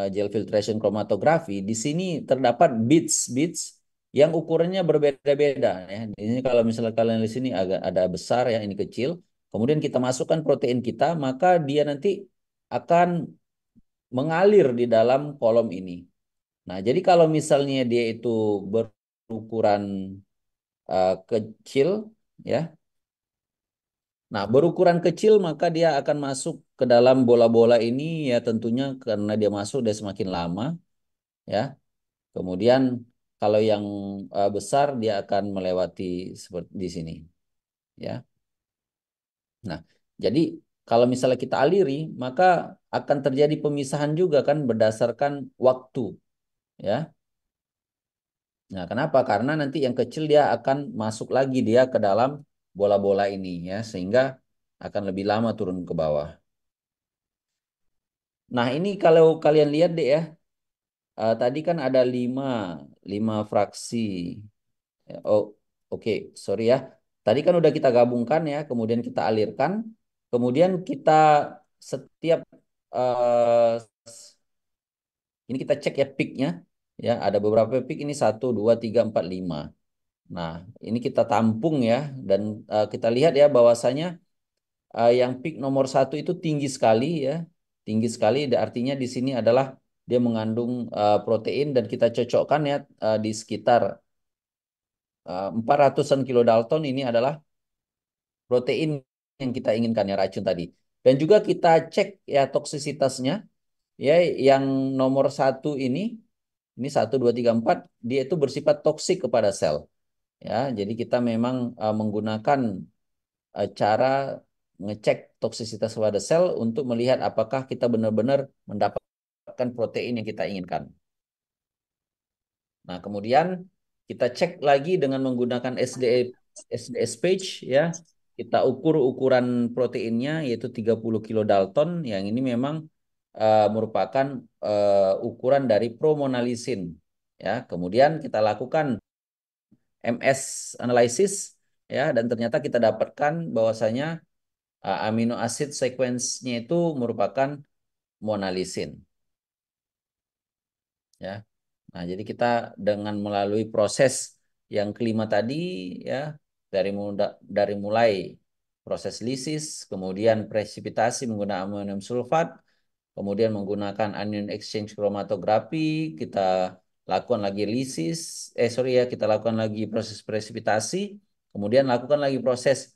gel filtration chromatography, di sini terdapat bits-bits yang ukurannya berbeda-beda ya. Ini kalau misalnya kalian di sini agak ada besar ya, ini kecil. Kemudian kita masukkan protein kita, maka dia nanti akan mengalir di dalam kolom ini. Nah, jadi kalau misalnya dia itu berukuran kecil, ya. Nah, berukuran kecil maka dia akan masuk ke dalam bola-bola ini ya tentunya karena dia masuk dia semakin lama, ya. Kemudian kalau yang besar dia akan melewati seperti di sini, ya. Nah, jadi kalau misalnya kita aliri maka akan terjadi pemisahan juga kan berdasarkan waktu, ya. Nah, kenapa? Karena nanti yang kecil dia akan masuk lagi dia ke dalam bola-bola ini ya, sehingga akan lebih lama turun ke bawah. Nah, ini kalau kalian lihat deh ya, tadi kan ada lima fraksi. Oh, oke, sorry ya. Tadi kan udah kita gabungkan ya, kemudian kita alirkan, kemudian kita setiap eh, ini kita cek ya peaknya, ya ada beberapa peak ini 1, 2, 3, 4, 5. Nah, ini kita tampung ya, dan kita lihat ya bahwasanya yang peak nomor 1 itu tinggi sekali ya, tinggi sekali. Artinya di sini adalah dia mengandung protein dan kita cocokkan ya di sekitar 400-an kilodalton ini adalah protein yang kita inginkan ya racun tadi. Dan juga kita cek ya toksisitasnya ya yang nomor 1 ini 1, 2, 3, 4 dia itu bersifat toksik kepada sel. Ya, jadi kita memang menggunakan cara ngecek toksisitas pada sel untuk melihat apakah kita benar-benar mendapatkan protein yang kita inginkan. Nah, kemudian kita cek lagi dengan menggunakan SDS page ya. Kita ukur ukuran proteinnya yaitu 30 kilodalton. Yang ini memang merupakan ukuran dari promonalisin. Ya, kemudian kita lakukan MS analysis ya dan ternyata kita dapatkan bahwasanya amino acid sequence-nya itu merupakan monalisin. Ya. Nah, jadi kita dengan melalui proses yang kelima tadi ya dari mulai proses lisis, kemudian presipitasi menggunakan amonium sulfat, kemudian menggunakan anion exchange chromatography, kita lakukan lagi lisis, sorry ya, kita lakukan lagi proses presipitasi, kemudian lakukan lagi proses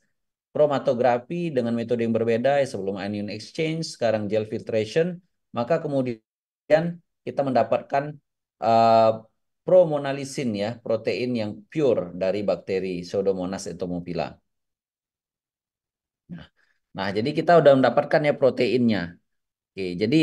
kromatografi dengan metode yang berbeda, ya, sebelum anion exchange, sekarang gel filtration, maka kemudian kita mendapatkan uh, promonalisin ya, protein yang pure dari bakteri Pseudomonas entomophylla. Nah, nah, jadi kita udah mendapatkan ya proteinnya. Oke, jadi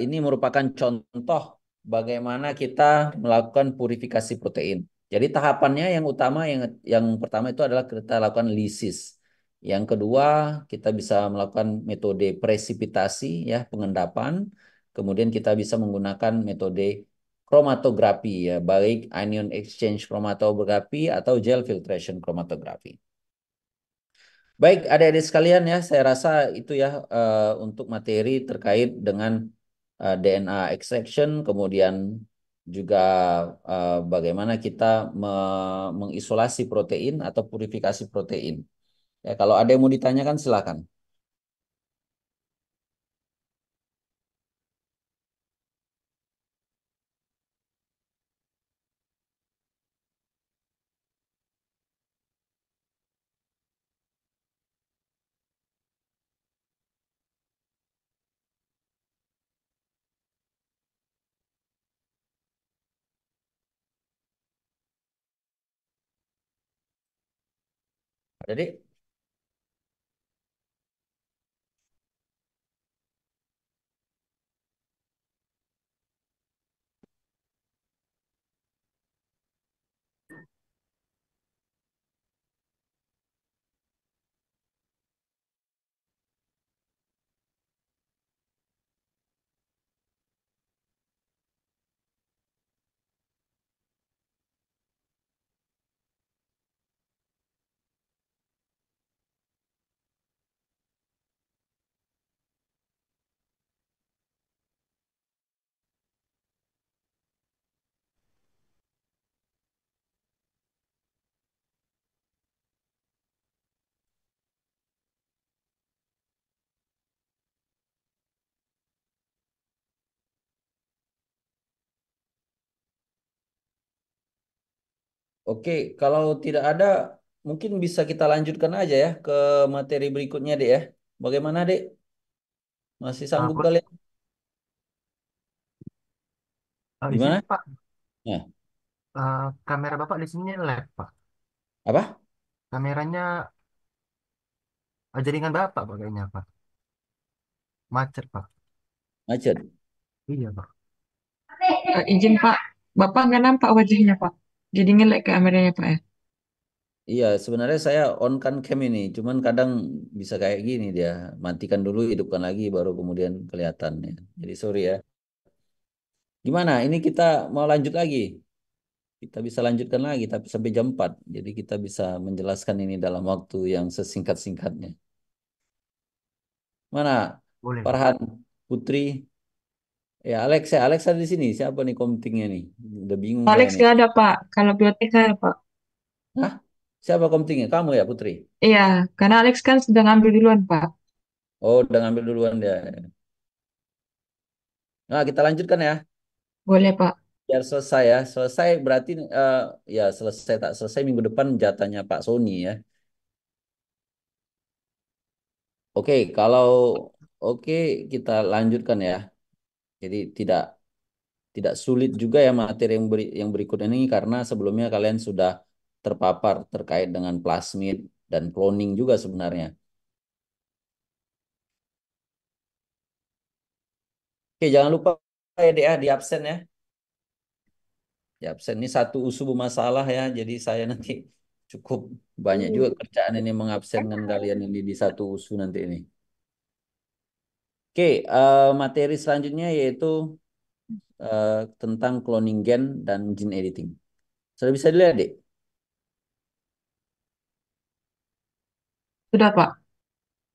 ini merupakan contoh bagaimana kita melakukan purifikasi protein. Jadi tahapannya yang utama yang pertama itu adalah kita lakukan lisis. Yang kedua, kita bisa melakukan metode presipitasi ya, pengendapan. Kemudian kita bisa menggunakan metode kromatografi ya, baik anion exchange kromatografi atau gel filtration kromatografi. Baik, adik-adik sekalian ya, saya rasa itu ya untuk materi terkait dengan DNA extraction, kemudian juga bagaimana kita mengisolasi protein atau purifikasi protein. Ya, kalau ada yang mau ditanyakan silakan. Jadi, oke, kalau tidak ada, mungkin bisa kita lanjutkan aja ya ke materi berikutnya, Dek ya. Bagaimana, Dek? Masih sanggup Boleh. kalian? Di sini Gimana? Pak, Nah, kamera Bapak di sini lab Pak. apa? Kameranya jaringan Bapak Pak kayaknya Pak. Macet Pak. Macet. Iya Pak. Izin Pak, Bapak nggak nampak wajahnya Pak. Jadi ngelek ke kameranya Pak ya. Iya, sebenarnya saya on kan cam ini, cuman kadang bisa kayak gini dia, matikan dulu, hidupkan lagi, baru kemudian kelihatan ya. Jadi sorry ya. Gimana? Ini kita mau lanjut lagi? Kita bisa lanjutkan lagi, tapi sampai jam 4. Jadi kita bisa menjelaskan ini dalam waktu yang sesingkat-singkatnya. Mana? Boleh Pak. Farhan, Putri, Alex ada di sini. Siapa nih komtingnya nih? Udah bingung saya Alex nih. nggak ada Pak, kalau biotek saya Pak. Hah? Siapa komtingnya? Kamu ya, Putri? Iya, karena Alex kan sudah ngambil duluan Pak. Oh, udah ngambil duluan dia. Nah, kita lanjutkan ya. Boleh Pak. Biar selesai ya. Selesai berarti ya selesai tak selesai minggu depan jatahnya Pak Sony ya. Oke, kalau oke kita lanjutkan ya. Jadi tidak sulit juga ya materi yang berikut ini karena sebelumnya kalian sudah terpapar terkait dengan plasmid dan cloning juga sebenarnya. Oke, jangan lupa ya Dea di absen ya. Di absen ini satu usul masalah ya. Jadi saya nanti cukup banyak juga kerjaan ini mengabsenkan kalian ini di satu usul nanti ini. Oke, materi selanjutnya yaitu tentang cloning gen dan gene editing. Sudah bisa dilihat, Dek? Sudah Pak.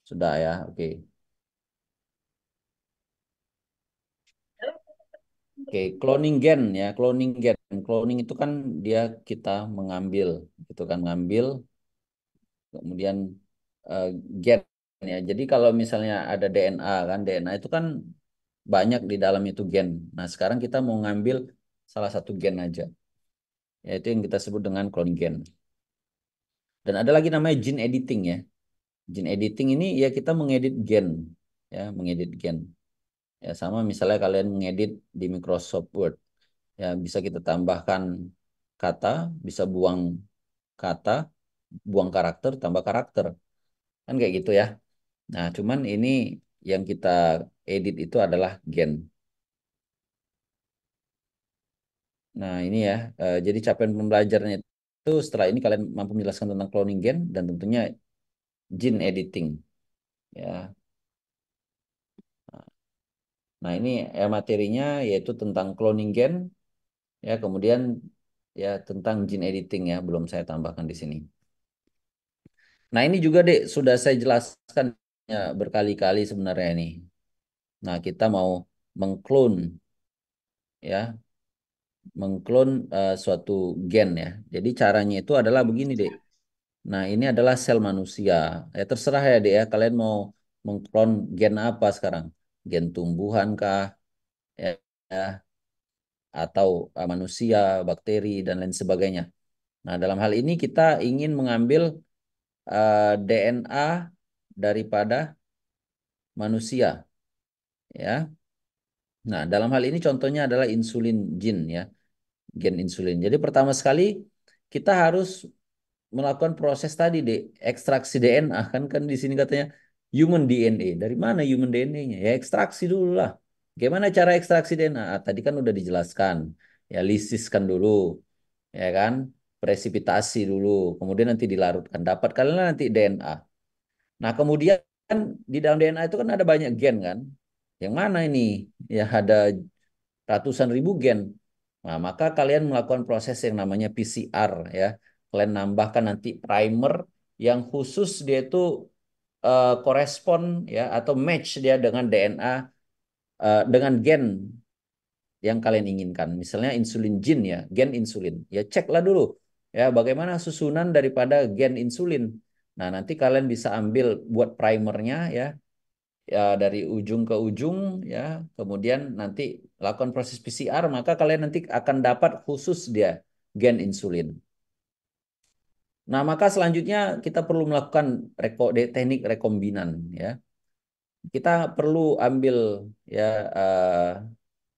Sudah ya, oke. Oke, cloning gen ya, cloning gen. Cloning itu kan dia kita mengambil, gitu kan, mengambil kemudian eh, gen ya. Jadi kalau misalnya ada DNA kan, DNA itu kan banyak di dalam itu gen. Nah, sekarang kita mau ngambil salah satu gen aja, yaitu yang kita sebut dengan cloning gen. Dan ada lagi namanya gene editing ya. Gene editing ini ya kita mengedit gen, ya mengedit gen. Ya sama misalnya kalian mengedit di Microsoft Word, ya bisa kita tambahkan kata, bisa kata, buang karakter, tambah karakter, kan kayak gitu ya. Nah, cuman ini yang kita edit itu adalah gen. Nah, ini ya, jadi capaian pembelajarannya itu setelah ini kalian mampu menjelaskan tentang cloning gen dan tentunya gene editing. Ya, nah ini ya materinya yaitu tentang cloning gen, ya kemudian ya tentang gene editing ya, belum saya tambahkan di sini. Nah, ini juga Dek sudah saya jelaskan ya berkali-kali sebenarnya ini. Nah, kita mau mengklon ya, mengklon suatu gen ya. Jadi caranya itu adalah begini Dek. Nah, ini adalah sel manusia. Ya terserah ya Dek ya, kalian mau mengklon gen apa sekarang? Gen tumbuhan kah? Ya, ya, atau manusia, bakteri dan lain sebagainya. Nah, dalam hal ini kita ingin mengambil DNA daripada manusia ya. Nah, dalam hal ini contohnya adalah insulin gene ya, gen insulin. Jadi pertama sekali kita harus melakukan proses tadi deh, ekstraksi DNA kan di sini katanya human DNA. Dari mana human DNA-nya? Ya ekstraksi dulu lah. Gimana cara ekstraksi DNA? Tadi kan udah dijelaskan. Ya lisiskan dulu, ya kan? Presipitasi dulu, kemudian nanti dilarutkan. Dapatkanlah nanti DNA. Nah, kemudian di dalam DNA itu kan ada banyak gen kan? Yang mana ini? Ya ada ratusan ribu gen. Nah, maka kalian melakukan proses yang namanya PCR ya. Kalian nambahkan nanti primer yang khusus dia itu korespon ya atau match dia dengan DNA dengan gen yang kalian inginkan. Misalnya insulin gene ya, gen insulin. Ya ceklah dulu ya bagaimana susunan daripada gen insulin. Nah, nanti kalian bisa ambil buat primernya ya, ya dari ujung ke ujung ya, kemudian nanti lakukan proses PCR, maka kalian nanti akan dapat khusus dia gen insulin. Nah, maka selanjutnya kita perlu melakukan teknik rekombinan ya. Kita perlu ambil ya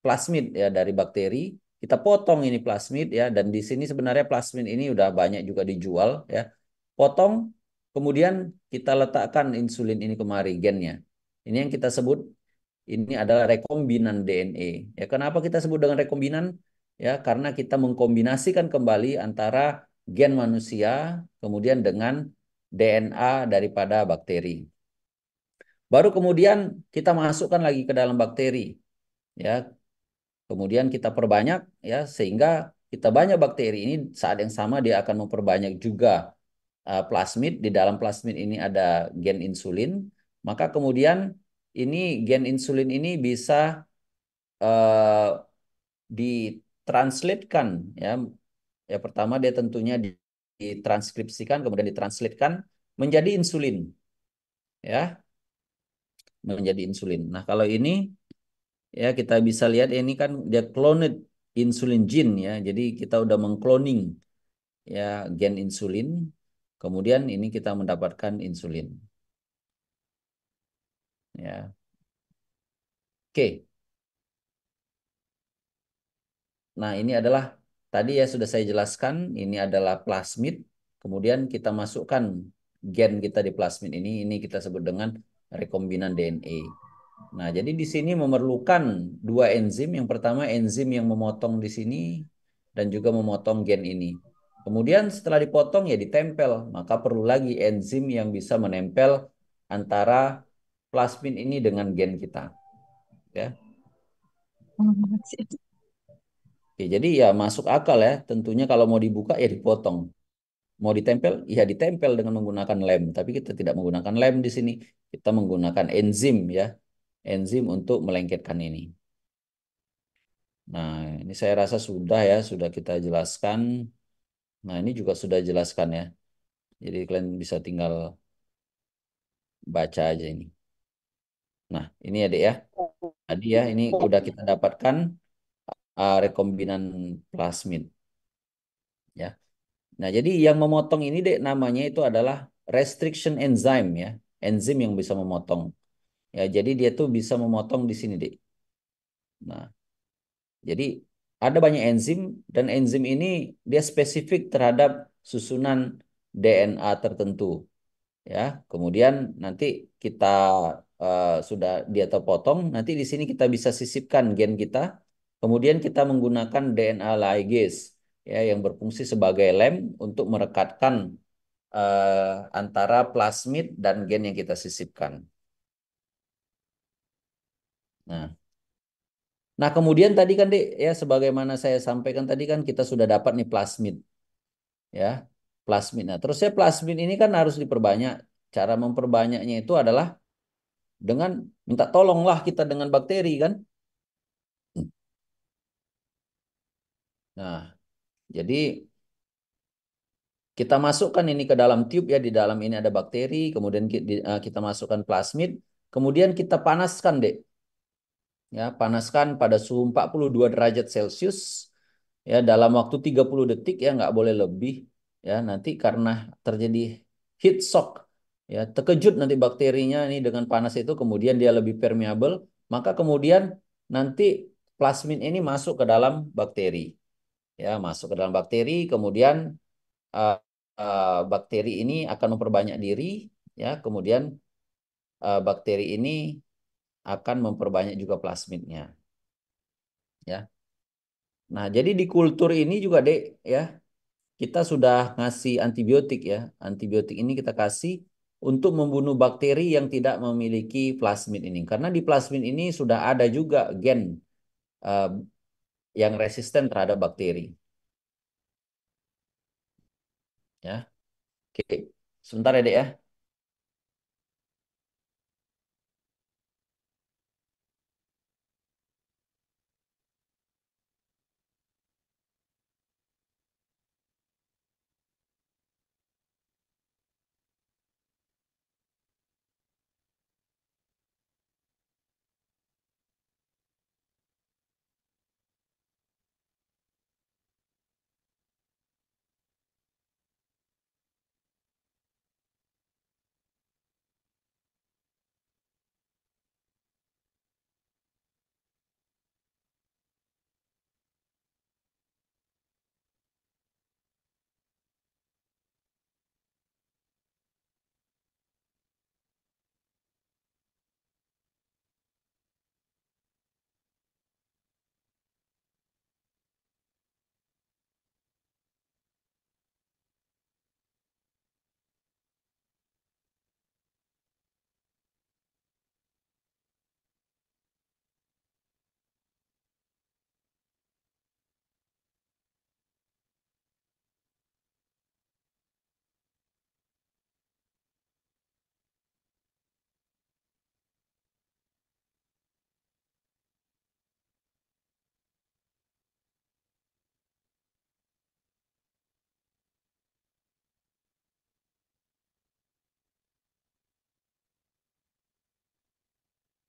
plasmid ya dari bakteri, kita potong ini plasmid ya, dan di sini sebenarnya plasmid ini udah banyak juga dijual ya. Potong, kemudian kita letakkan insulin ini kemari gennya. Ini yang kita sebut ini adalah rekombinan DNA. Ya, kenapa kita sebut dengan rekombinan? Ya, karena kita mengkombinasikan kembali antara gen manusia kemudian dengan DNA daripada bakteri. Baru kemudian kita masukkan lagi ke dalam bakteri. Ya, kemudian kita perbanyak ya sehingga kita banyak bakteri ini saat yang sama dia akan memperbanyak juga plasmid. Di dalam plasmid ini ada gen insulin. Maka kemudian ini gen insulin ini bisa eh, ditranslatekan ya. Ya pertama dia tentunya ditranskripsikan kemudian ditranslatekan menjadi insulin ya, menjadi insulin. Nah, kalau ini ya kita bisa lihat ini kan dia cloned insulin gene ya. Jadi kita udah mengcloning ya gen insulin. Kemudian ini kita mendapatkan insulin ya. Oke. Nah, ini adalah tadi ya sudah saya jelaskan, ini adalah plasmid. Kemudian kita masukkan gen kita di plasmid ini kita sebut dengan rekombinan DNA. Nah, jadi di sini memerlukan dua enzim. Yang pertama enzim yang memotong di sini dan juga memotong gen ini. Kemudian setelah dipotong ya ditempel, maka perlu lagi enzim yang bisa menempel antara plasmid ini dengan gen kita. Ya. Oke, jadi ya masuk akal ya. Tentunya kalau mau dibuka ya dipotong. Mau ditempel, ya ditempel dengan menggunakan lem. Tapi kita tidak menggunakan lem di sini. Kita menggunakan enzim ya. Enzim untuk melengketkan ini. Nah, ini saya rasa sudah ya, sudah kita jelaskan. Nah, ini juga sudah jelaskan ya. Jadi kalian bisa tinggal baca aja ini. Nah, ini ya, Dek ya. Tadi ya, ini udah kita dapatkan rekombinan plasmid ya. Nah, jadi yang memotong ini dek namanya itu adalah restriction enzyme ya, enzim yang bisa memotong. Ya, jadi dia tuh bisa memotong di sini dek. Nah, jadi ada banyak enzim dan enzim ini dia spesifik terhadap susunan DNA tertentu ya. Kemudian nanti kita sudah dia terpotong, nanti di sini kita bisa sisipkan gen kita. Kemudian kita menggunakan DNA ligase ya yang berfungsi sebagai lem untuk merekatkan antara plasmid dan gen yang kita sisipkan. Nah, nah kemudian tadi kan Dek ya sebagaimana saya sampaikan tadi kan kita sudah dapat nih plasmid ya. Plasmid. Nah, terus ya plasmid ini kan harus diperbanyak. Cara memperbanyaknya itu adalah dengan minta tolonglah kita dengan bakteri kan. Nah, jadi kita masukkan ini ke dalam tube ya, di dalam ini ada bakteri, kemudian kita masukkan plasmid, kemudian kita panaskan deh. Ya, panaskan pada suhu 42 derajat Celcius ya dalam waktu 30 detik ya, nggak boleh lebih ya. Nanti karena terjadi heat shock ya, terkejut nanti bakterinya ini dengan panas itu, kemudian dia lebih permeable, maka kemudian nanti plasmid ini masuk ke dalam bakteri. Ya, masuk ke dalam bakteri, kemudian uh, bakteri ini akan memperbanyak diri ya, kemudian bakteri ini akan memperbanyak juga plasmidnya ya. Nah, jadi di kultur ini juga Dek ya, kita sudah ngasih antibiotik ya. Antibiotik ini kita kasih untuk membunuh bakteri yang tidak memiliki plasmid ini. Karena di plasmid ini sudah ada juga gen uh, yang resisten terhadap bakteri ya. Oke, sebentar ya Dek ya.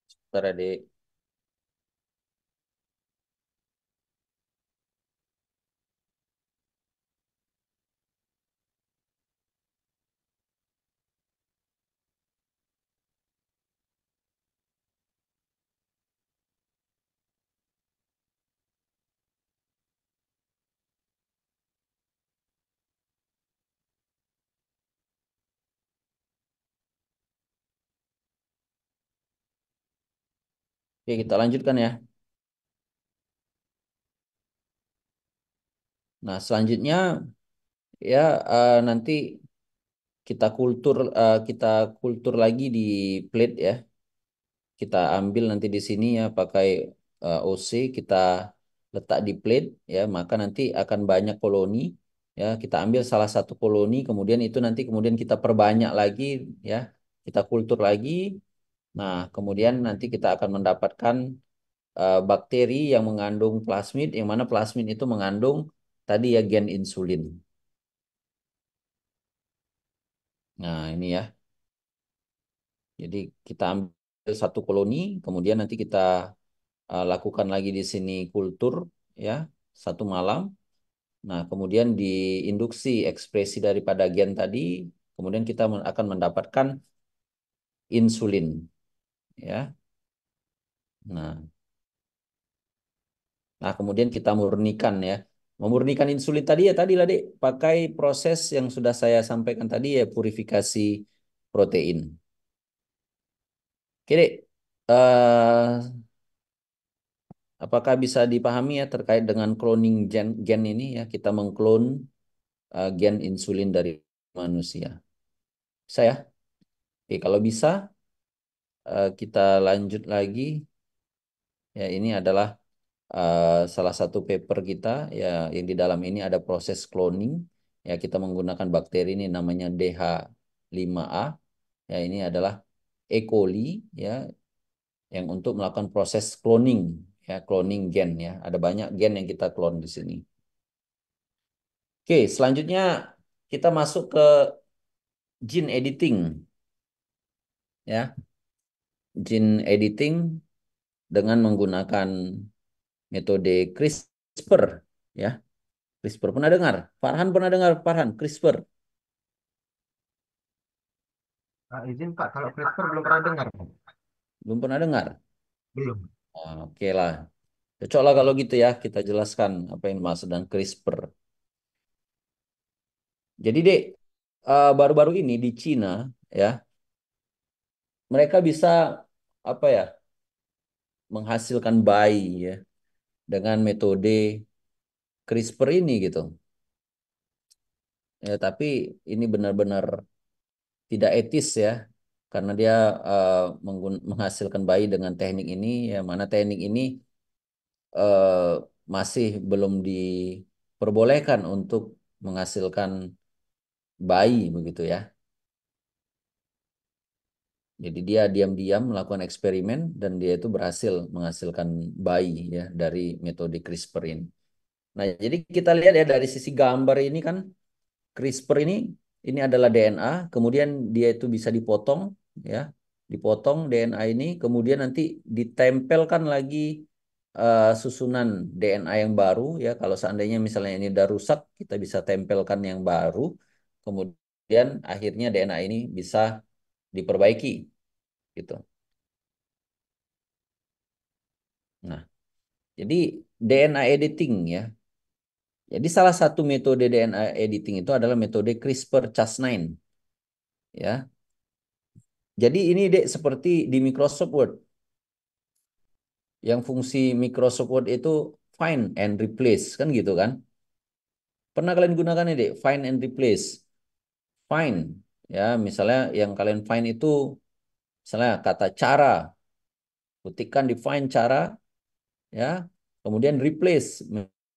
Sebentar ya Dek. Oke, kita lanjutkan ya. Nah, selanjutnya ya nanti kita kultur lagi di plate ya. Kita ambil nanti di sini ya pakai OC, kita letak di plate ya, maka nanti akan banyak koloni ya. Kita ambil salah satu koloni, kemudian itu nanti kemudian kita perbanyak lagi ya. Kita kultur lagi. Nah, kemudian nanti kita akan mendapatkan bakteri yang mengandung plasmid, yang mana plasmid itu mengandung tadi ya gen insulin. Nah, ini ya. Jadi kita ambil satu koloni, kemudian nanti kita lakukan lagi di sini kultur ya, 1 malam. Nah, kemudian diinduksi ekspresi daripada gen tadi, kemudian kita akan mendapatkan insulin, ya. Nah, kemudian kita murnikan ya. Memurnikan insulin tadi ya tadi lah, Dek, pakai proses yang sudah saya sampaikan tadi ya, purifikasi protein. Oke, Dek. Apakah bisa dipahami ya terkait dengan cloning gen ini ya, kita mengklon gen insulin dari manusia. Bisa ya? Oke, kalau bisa kita lanjut lagi. Ya, ini adalah salah satu paper kita ya, yang di dalam ini ada proses cloning. Ya, kita menggunakan bakteri ini namanya DH5A. Ya, ini adalah E. coli ya, yang untuk melakukan proses cloning ya, cloning gen ya. Ada banyak gen yang kita clone di sini. Oke, selanjutnya kita masuk ke gene editing ya. Gene editing dengan menggunakan metode CRISPR ya. CRISPR pernah dengar? Farhan pernah dengar? Farhan, CRISPR Izin Pak, kalau CRISPR belum pernah dengar. belum pernah dengar? Belum. Oke lah. Cocok lah kalau gitu ya, kita jelaskan apa yang dimaksud dengan CRISPR. Jadi Dek, baru-baru ini di Cina ya, mereka bisa apa ya, menghasilkan bayi ya dengan metode CRISPR ini gitu. Ya, tapi ini benar-benar tidak etis ya, karena dia menghasilkan bayi dengan teknik ini, ya mana teknik ini eh, masih belum diperbolehkan untuk menghasilkan bayi begitu ya. Jadi dia diam-diam melakukan eksperimen dan dia itu berhasil menghasilkan bayi ya dari metode CRISPR ini. Nah, jadi kita lihat ya dari sisi gambar ini kan, CRISPR ini adalah DNA, kemudian dia itu bisa dipotong ya, dipotong DNA ini, kemudian nanti ditempelkan lagi susunan DNA yang baru ya. Kalau seandainya misalnya ini udah rusak, kita bisa tempelkan yang baru, kemudian akhirnya DNA ini bisa diperbaiki gitu. Nah, jadi DNA editing ya. Jadi salah satu metode DNA editing itu adalah metode CRISPR-Cas9 ya. Jadi ini Dek seperti di Microsoft Word. Yang fungsi Microsoft Word itu find and replace kan gitu kan. Pernah kalian gunakan ini Dek, find and replace. Find ya, misalnya yang kalian find itu misalnya kata cara, ketikkan di find cara ya. Kemudian replace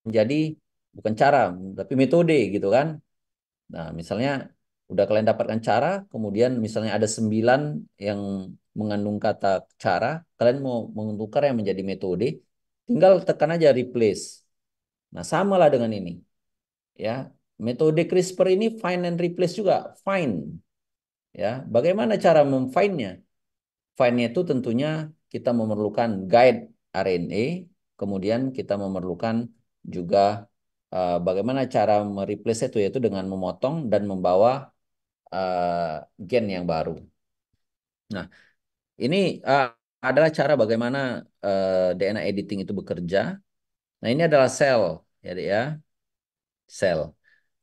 menjadi bukan cara tapi metode gitu kan. Nah, misalnya udah kalian dapatkan cara, kemudian misalnya ada 9 yang mengandung kata cara, kalian mau menukar yang menjadi metode, tinggal tekan aja replace. Nah, samalah dengan ini. Ya, metode CRISPR ini find and replace juga, find. Ya, bagaimana cara memfindnya? Findnya itu tentunya kita memerlukan guide RNA, kemudian kita memerlukan juga bagaimana cara mereplace itu, yaitu dengan memotong dan membawa gen yang baru. Nah, ini adalah cara bagaimana DNA editing itu bekerja. Nah, ini adalah sel, ya, Dek, ya, sel.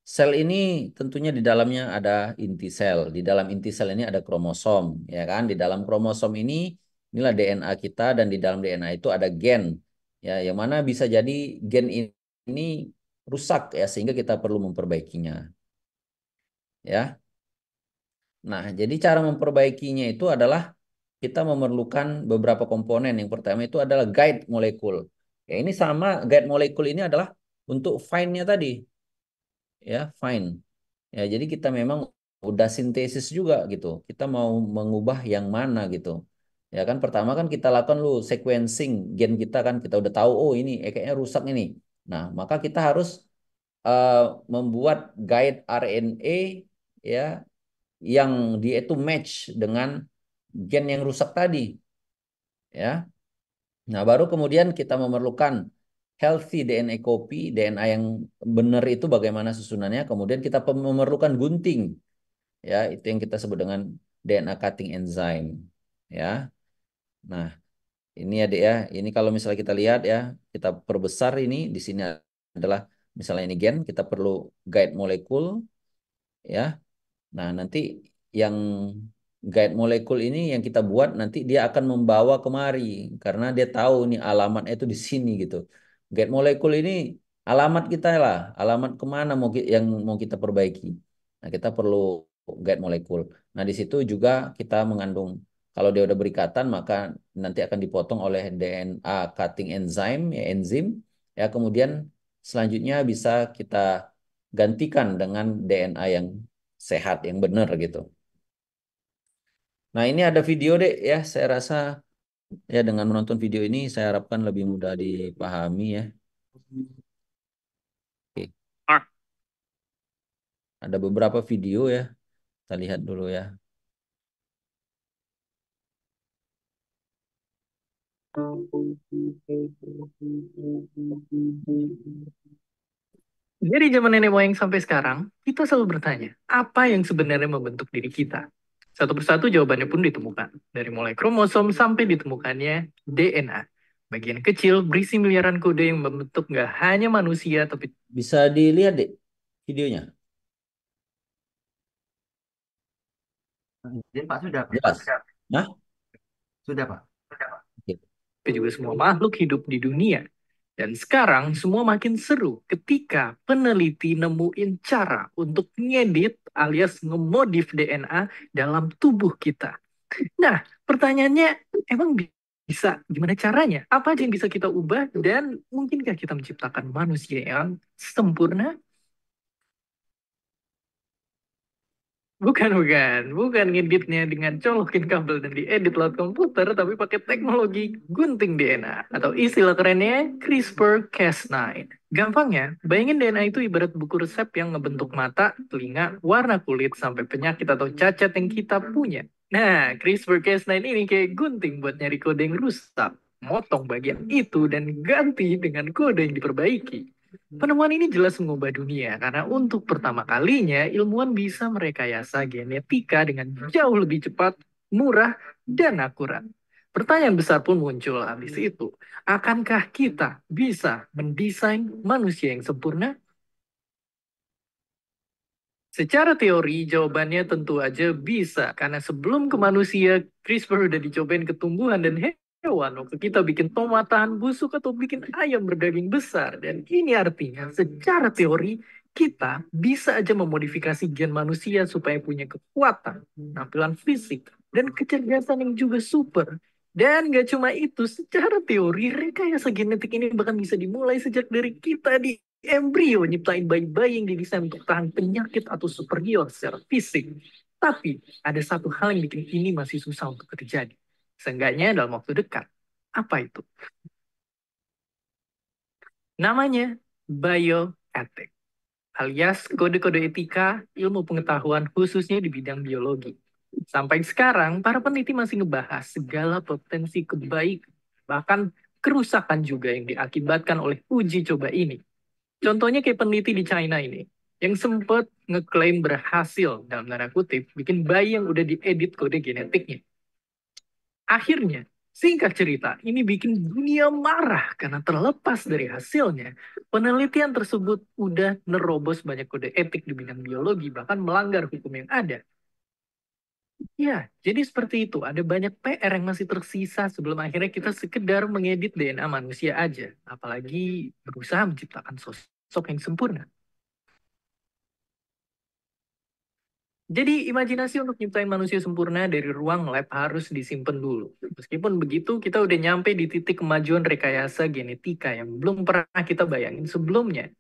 Sel ini tentunya di dalamnya ada inti sel. Di dalam inti sel ini ada kromosom, ya kan? Di dalam kromosom inilah DNA kita, dan di dalam DNA itu ada gen, ya, yang mana bisa jadi gen ini rusak ya, sehingga kita perlu memperbaikinya, ya. Nah, jadi cara memperbaikinya itu adalah kita memerlukan beberapa komponen. Yang pertama itu adalah guide molekul. Ya, ini sama guide molekul ini adalah untuk find-nya tadi, ya, find. Ya, jadi kita memang udah sintesis juga gitu. Kita mau mengubah yang mana gitu. Ya kan pertama kan kita lakukan lu sequencing gen kita kan, kita udah tahu oh ini kayaknya rusak ini. Nah, maka kita harus eh, membuat guide RNA ya, yang dia itu match dengan gen yang rusak tadi ya. Nah, baru kemudian kita memerlukan healthy DNA copy, DNA yang benar itu bagaimana susunannya. Kemudian kita memerlukan gunting, ya itu yang kita sebut dengan DNA cutting enzyme, ya. Nah, ini adik ya, ini kalau misalnya kita lihat ya, kita perbesar ini di sini adalah misalnya ini gen, kita perlu guide molekul, ya. Nah, nanti yang guide molekul ini yang kita buat nanti dia akan membawa kemari karena dia tahu nih alamatnya itu di sini gitu. Guide molekul ini alamat kita lah, alamat kemana yang mau kita perbaiki. Nah, kita perlu guide molekul. Nah, di situ juga kita mengandung kalau dia udah berikatan maka nanti akan dipotong oleh DNA cutting enzyme ya enzim ya kemudian selanjutnya bisa kita gantikan dengan DNA yang sehat, yang benar gitu. Nah, ini ada video deh ya, saya rasa ya dengan menonton video ini saya harapkan lebih mudah dipahami ya. Oke. Ada beberapa video ya, kita lihat dulu ya. Dari zaman nenek moyang sampai sekarang, kita selalu bertanya, apa yang sebenarnya membentuk diri kita? Satu persatu jawabannya pun ditemukan, dari mulai kromosom sampai ditemukannya DNA. Bagian kecil berisi miliaran kode yang membentuk nggak hanya manusia, tapi Bisa dilihat deh videonya. Izin Pak sudah Pak. Jelas. Nah, Sudah Pak. oke. juga semua makhluk hidup di dunia. Dan sekarang semua makin seru ketika peneliti nemuin cara untuk ngedit alias ngemodif DNA dalam tubuh kita. Nah, pertanyaannya, emang bisa gimana caranya? Apa aja yang bisa kita ubah dan mungkinkah kita menciptakan manusia yang sempurna? Bukan ngeditnya dengan colokin kabel dan diedit lewat komputer, tapi pakai teknologi gunting DNA atau istilah kerennya CRISPR-Cas9. Gampangnya, bayangin DNA itu ibarat buku resep yang ngebentuk mata, telinga, warna kulit, sampai penyakit atau cacat yang kita punya. Nah, CRISPR-Cas9 ini kayak gunting buat nyari kode yang rusak, motong bagian itu dan ganti dengan kode yang diperbaiki. Penemuan ini jelas mengubah dunia karena untuk pertama kalinya ilmuwan bisa merekayasa genetika dengan jauh lebih cepat, murah, dan akurat. Pertanyaan besar pun muncul habis itu. Akankah kita bisa mendesain manusia yang sempurna? Secara teori, jawabannya tentu aja bisa. Karena sebelum ke manusia, CRISPR udah dicobain ke tumbuhan dan hewan. Waktu kita bikin tomat tahan busuk atau bikin ayam berdaging besar. Dan ini artinya, secara teori, kita bisa aja memodifikasi gen manusia supaya punya kekuatan, penampilan fisik, dan kecerdasan yang juga super. Dan gak cuma itu, secara teori, rekayasa genetik ini bahkan bisa dimulai sejak dari kita di embrio, nyiptain bayi-bayi yang didesain untuk tahan penyakit atau superior secara fisik. Tapi ada satu hal yang bikin ini masih susah untuk terjadi. Seenggaknya dalam waktu dekat. Apa itu? Namanya bioetik, alias kode-kode etika ilmu pengetahuan khususnya di bidang biologi. Sampai sekarang, para peneliti masih ngebahas segala potensi kebaikan, bahkan kerusakan juga yang diakibatkan oleh uji coba ini. Contohnya kayak peneliti di China ini, yang sempat ngeklaim berhasil, dalam tanda kutip, bikin bayi yang udah diedit kode genetiknya. Akhirnya, singkat cerita, ini bikin dunia marah karena terlepas dari hasilnya, penelitian tersebut udah nerobos banyak kode etik di bidang biologi, bahkan melanggar hukum yang ada. Ya, jadi seperti itu. Ada banyak PR yang masih tersisa sebelum akhirnya kita sekedar mengedit DNA manusia aja. Apalagi berusaha menciptakan sosok yang sempurna. Jadi imajinasi untuk nyiptain manusia sempurna dari ruang lab harus disimpan dulu. Meskipun begitu, kita udah nyampe di titik kemajuan rekayasa genetika yang belum pernah kita bayangin sebelumnya.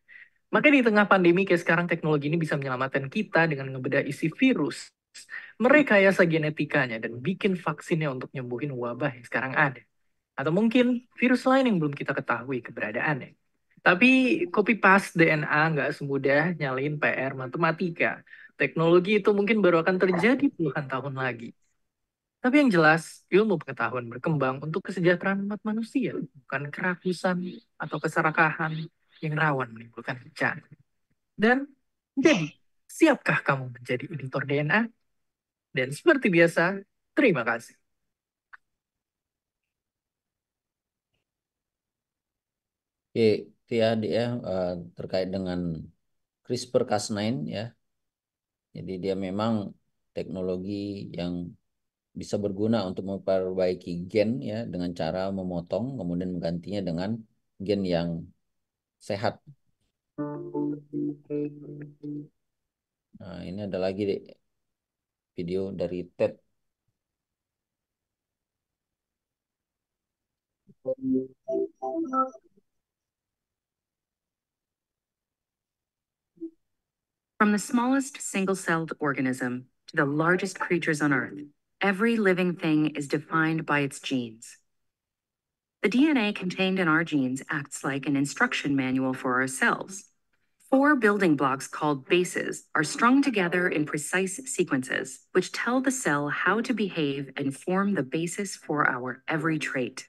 Maka di tengah pandemi kayak sekarang teknologi ini bisa menyelamatkan kita dengan ngebedah isi virus, merekayasa genetikanya, dan bikin vaksinnya untuk nyembuhin wabah yang sekarang ada. Atau mungkin virus lain yang belum kita ketahui keberadaannya. Tapi copy paste DNA nggak semudah nyalain PR matematika. Teknologi itu mungkin baru akan terjadi puluhan tahun lagi. Tapi yang jelas, ilmu pengetahuan berkembang untuk kesejahteraan umat manusia, bukan kerakusan atau keserakahan yang rawan menimbulkan bencana. Dan jadi, siapkah kamu menjadi editor DNA? Dan seperti biasa, terima kasih. Oke, itu ya, dia terkait dengan CRISPR-Cas9 ya. Jadi dia memang teknologi yang bisa berguna untuk memperbaiki gen ya dengan cara memotong kemudian menggantinya dengan gen yang sehat. Nah, ini ada lagi deh video dari TED. From the smallest single-celled organism to the largest creatures on Earth, every living thing is defined by its genes. The DNA contained in our genes acts like an instruction manual for our cells. 4 building blocks called bases are strung together in precise sequences, which tell the cell how to behave and form the basis for our every trait.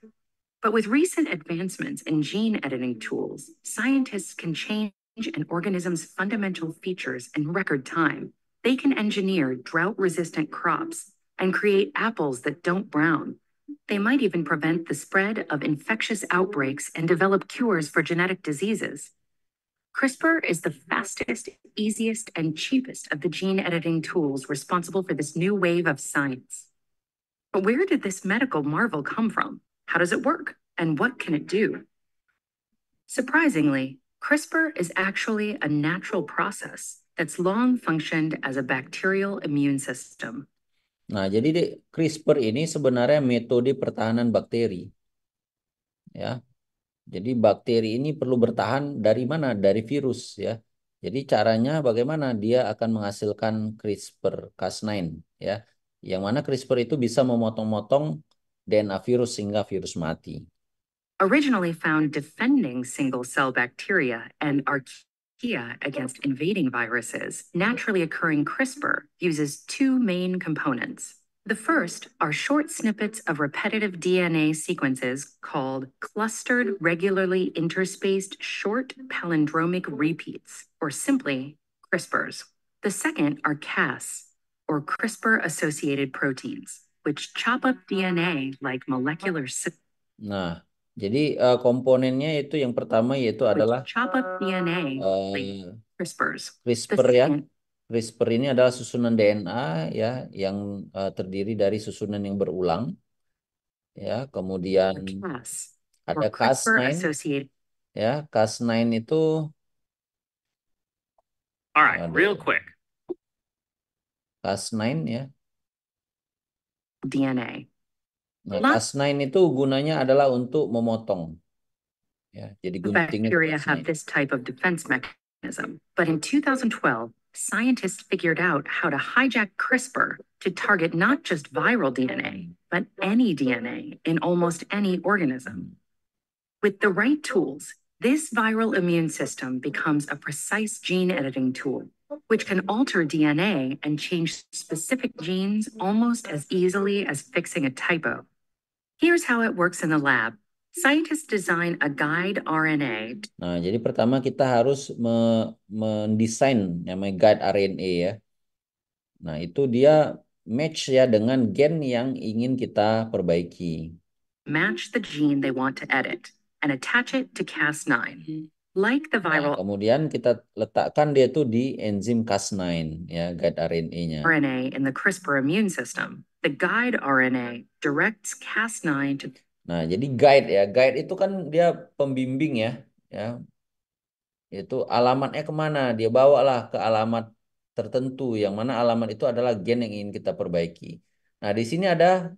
But with recent advancements in gene editing tools, scientists can change an organism's fundamental features in record time. They can engineer drought-resistant crops and create apples that don't brown. They might even prevent the spread of infectious outbreaks and develop cures for genetic diseases. CRISPR is the fastest, easiest, and cheapest of the gene editing tools responsible for this new wave of science. But where did this medical marvel come from? How does it work? And what can it do? Surprisingly, CRISPR is actually a natural process that's long functioned as a bacterial immune system. Nah, jadi CRISPR ini sebenarnya metode pertahanan bakteri. Ya. Jadi bakteri ini perlu bertahan dari mana? Dari virus ya. Jadi caranya bagaimana dia akan menghasilkan CRISPR-Cas9 ya. Yang mana CRISPR itu bisa memotong-motong DNA virus sehingga virus mati. Originally found defending single-cell bacteria and archaea against invading viruses, naturally occurring CRISPR uses 2 main components. The first are short snippets of repetitive DNA sequences called clustered regularly interspaced short palindromic repeats, or simply CRISPRs. The second are Cas, or CRISPR-associated proteins, which chop up DNA like molecular Nah, jadi komponennya itu yang pertama yaitu adalah chop up DNA like CRISPRs. CRISPR ya. CRISPR ini adalah susunan DNA ya yang terdiri dari susunan yang berulang. Ya, kemudian ada Cas9 ya. Cas9 itu Alright, real quick. Cas9 ya. DNA. Nah, Cas9 itu gunanya adalah untuk memotong. Ya, jadi guntingnya Bacteria Cas9. have this type of defense mechanism, but in 2012, scientists figured out how to hijack CRISPR to target not just viral DNA, but any DNA in almost any organism. With the right tools, this viral immune system becomes a precise gene editing tool, which can alter DNA and change specific genes almost as easily as fixing a typo. Here's how it works in the lab. Scientists design a guide RNA. Nah, jadi pertama kita harus mendesain namanya guide RNA ya. Nah, itu dia match ya dengan gen yang ingin kita perbaiki. Match the gene they want to edit and attach it to Cas9. Like the viral kemudian kita letakkan dia tuh di enzim Cas9 ya, guide RNA-nya. RNA in the CRISPR immune system. The guide RNA directs Cas9 to. Nah, jadi guide ya. Guide itu kan dia pembimbing ya. Itu alamatnya kemana? Dia bawalah ke alamat tertentu. Yang mana alamat itu adalah gen yang ingin kita perbaiki. Nah, di sini ada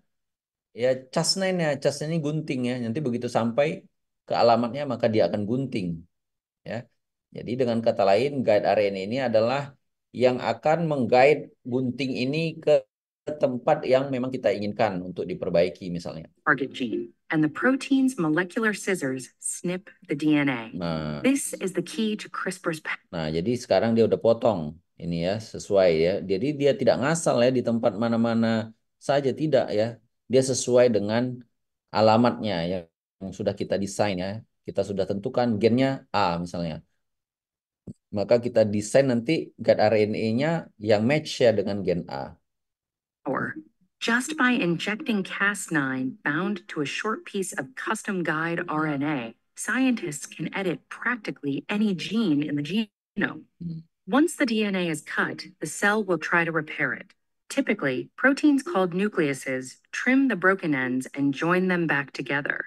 ya Cas9 ya. Cas9 ini gunting ya. Nanti begitu sampai ke alamatnya maka dia akan gunting. Ya. Jadi dengan kata lain guide RNA ini adalah yang akan mengguide gunting ini ke tempat yang memang kita inginkan untuk diperbaiki misalnya. Target gene, and the protein's molecular scissors snip the DNA. Nah, this is the key to CRISPR's. Nah, jadi sekarang dia udah potong ini ya sesuai ya. Jadi dia tidak ngasal ya di tempat mana-mana saja, tidak ya. Dia sesuai dengan alamatnya yang sudah kita desain ya. Kita sudah tentukan gennya A misalnya. Maka kita desain nanti guide RNA-nya yang match ya dengan gen A. Just by injecting Cas9 bound to a short piece of custom guide RNA, scientists can edit practically any gene in the genome. Once the DNA is cut, the cell will try to repair it. Typically, proteins called nucleases trim the broken ends and join them back together.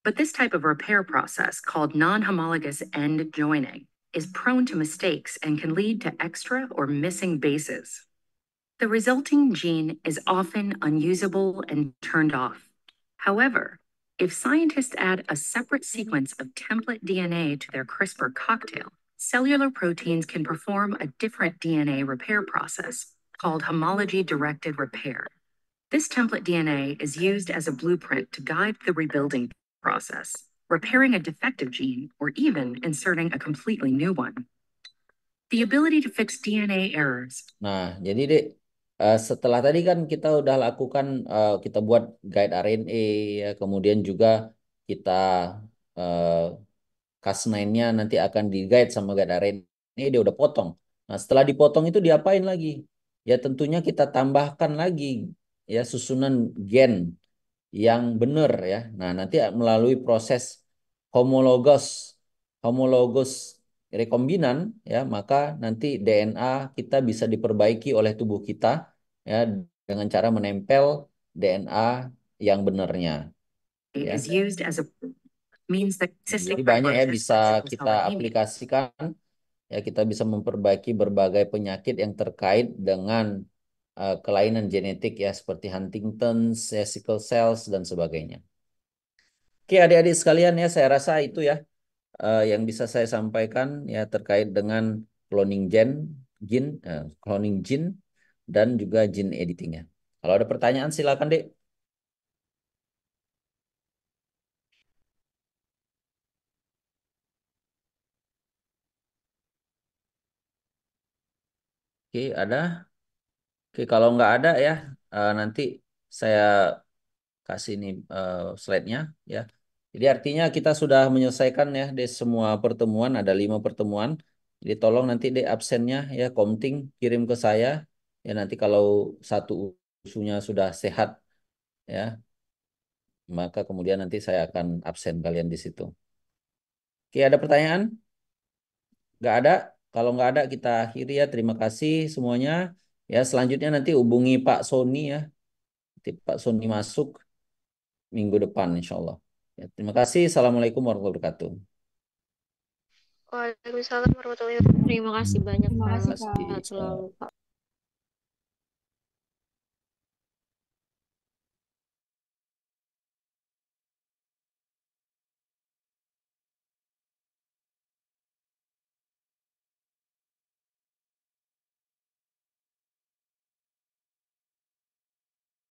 But this type of repair process, called non-homologous end joining, is prone to mistakes and can lead to extra or missing bases. The resulting gene is often unusable and turned off. However, if scientists add a separate sequence of template DNA to their CRISPR cocktail, cellular proteins can perform a different DNA repair process called homology-directed repair. This template DNA is used as a blueprint to guide the rebuilding process, repairing a defective gene, or even inserting a completely new one. The ability to fix DNA errors. Nah, jadi Dek, setelah tadi kan kita udah lakukan, kita buat guide RNA, ya, kemudian juga kita Cas9-nya nanti akan di guide sama guide RNA, dia udah potong. Nah, setelah dipotong itu diapain lagi? Ya tentunya kita tambahkan lagi ya susunan gen yang benar ya. Nah, nanti melalui proses homologous homologous rekombinan ya, maka nanti DNA kita bisa diperbaiki oleh tubuh kita ya dengan cara menempel DNA yang benarnya ya. Is used as a means that Jadi banyak ya bisa kita aplikasikan ya, kita bisa memperbaiki berbagai penyakit yang terkait dengan kelainan genetik ya seperti Huntington's, ya, sickle cells dan sebagainya. Oke, adik-adik sekalian ya, saya rasa itu ya yang bisa saya sampaikan ya terkait dengan cloning cloning gene dan juga gene editingnya. Kalau ada pertanyaan silakan, Dek. Oke, ada. Oke, kalau nggak ada ya nanti saya kasih ini slide-nya ya. Jadi artinya kita sudah menyelesaikan ya di semua pertemuan, ada 5 pertemuan. Jadi tolong nanti deh absennya ya komting kirim ke saya ya, nanti kalau satu usunya sudah sehat ya, maka kemudian nanti saya akan absen kalian di situ. Oke, ada pertanyaan? Nggak ada? Kalau nggak ada kita akhiri ya. Terima kasih semuanya. Ya, selanjutnya nanti hubungi Pak Sony ya. Nanti Pak Sony masuk minggu depan insya Allah. Ya, terima kasih. Assalamualaikum warahmatullahi wabarakatuh. Waalaikumsalam warahmatullahi wabarakatuh. Terima kasih banyak, Terima Pak. kasih, Sehat Pak. selalu, Pak.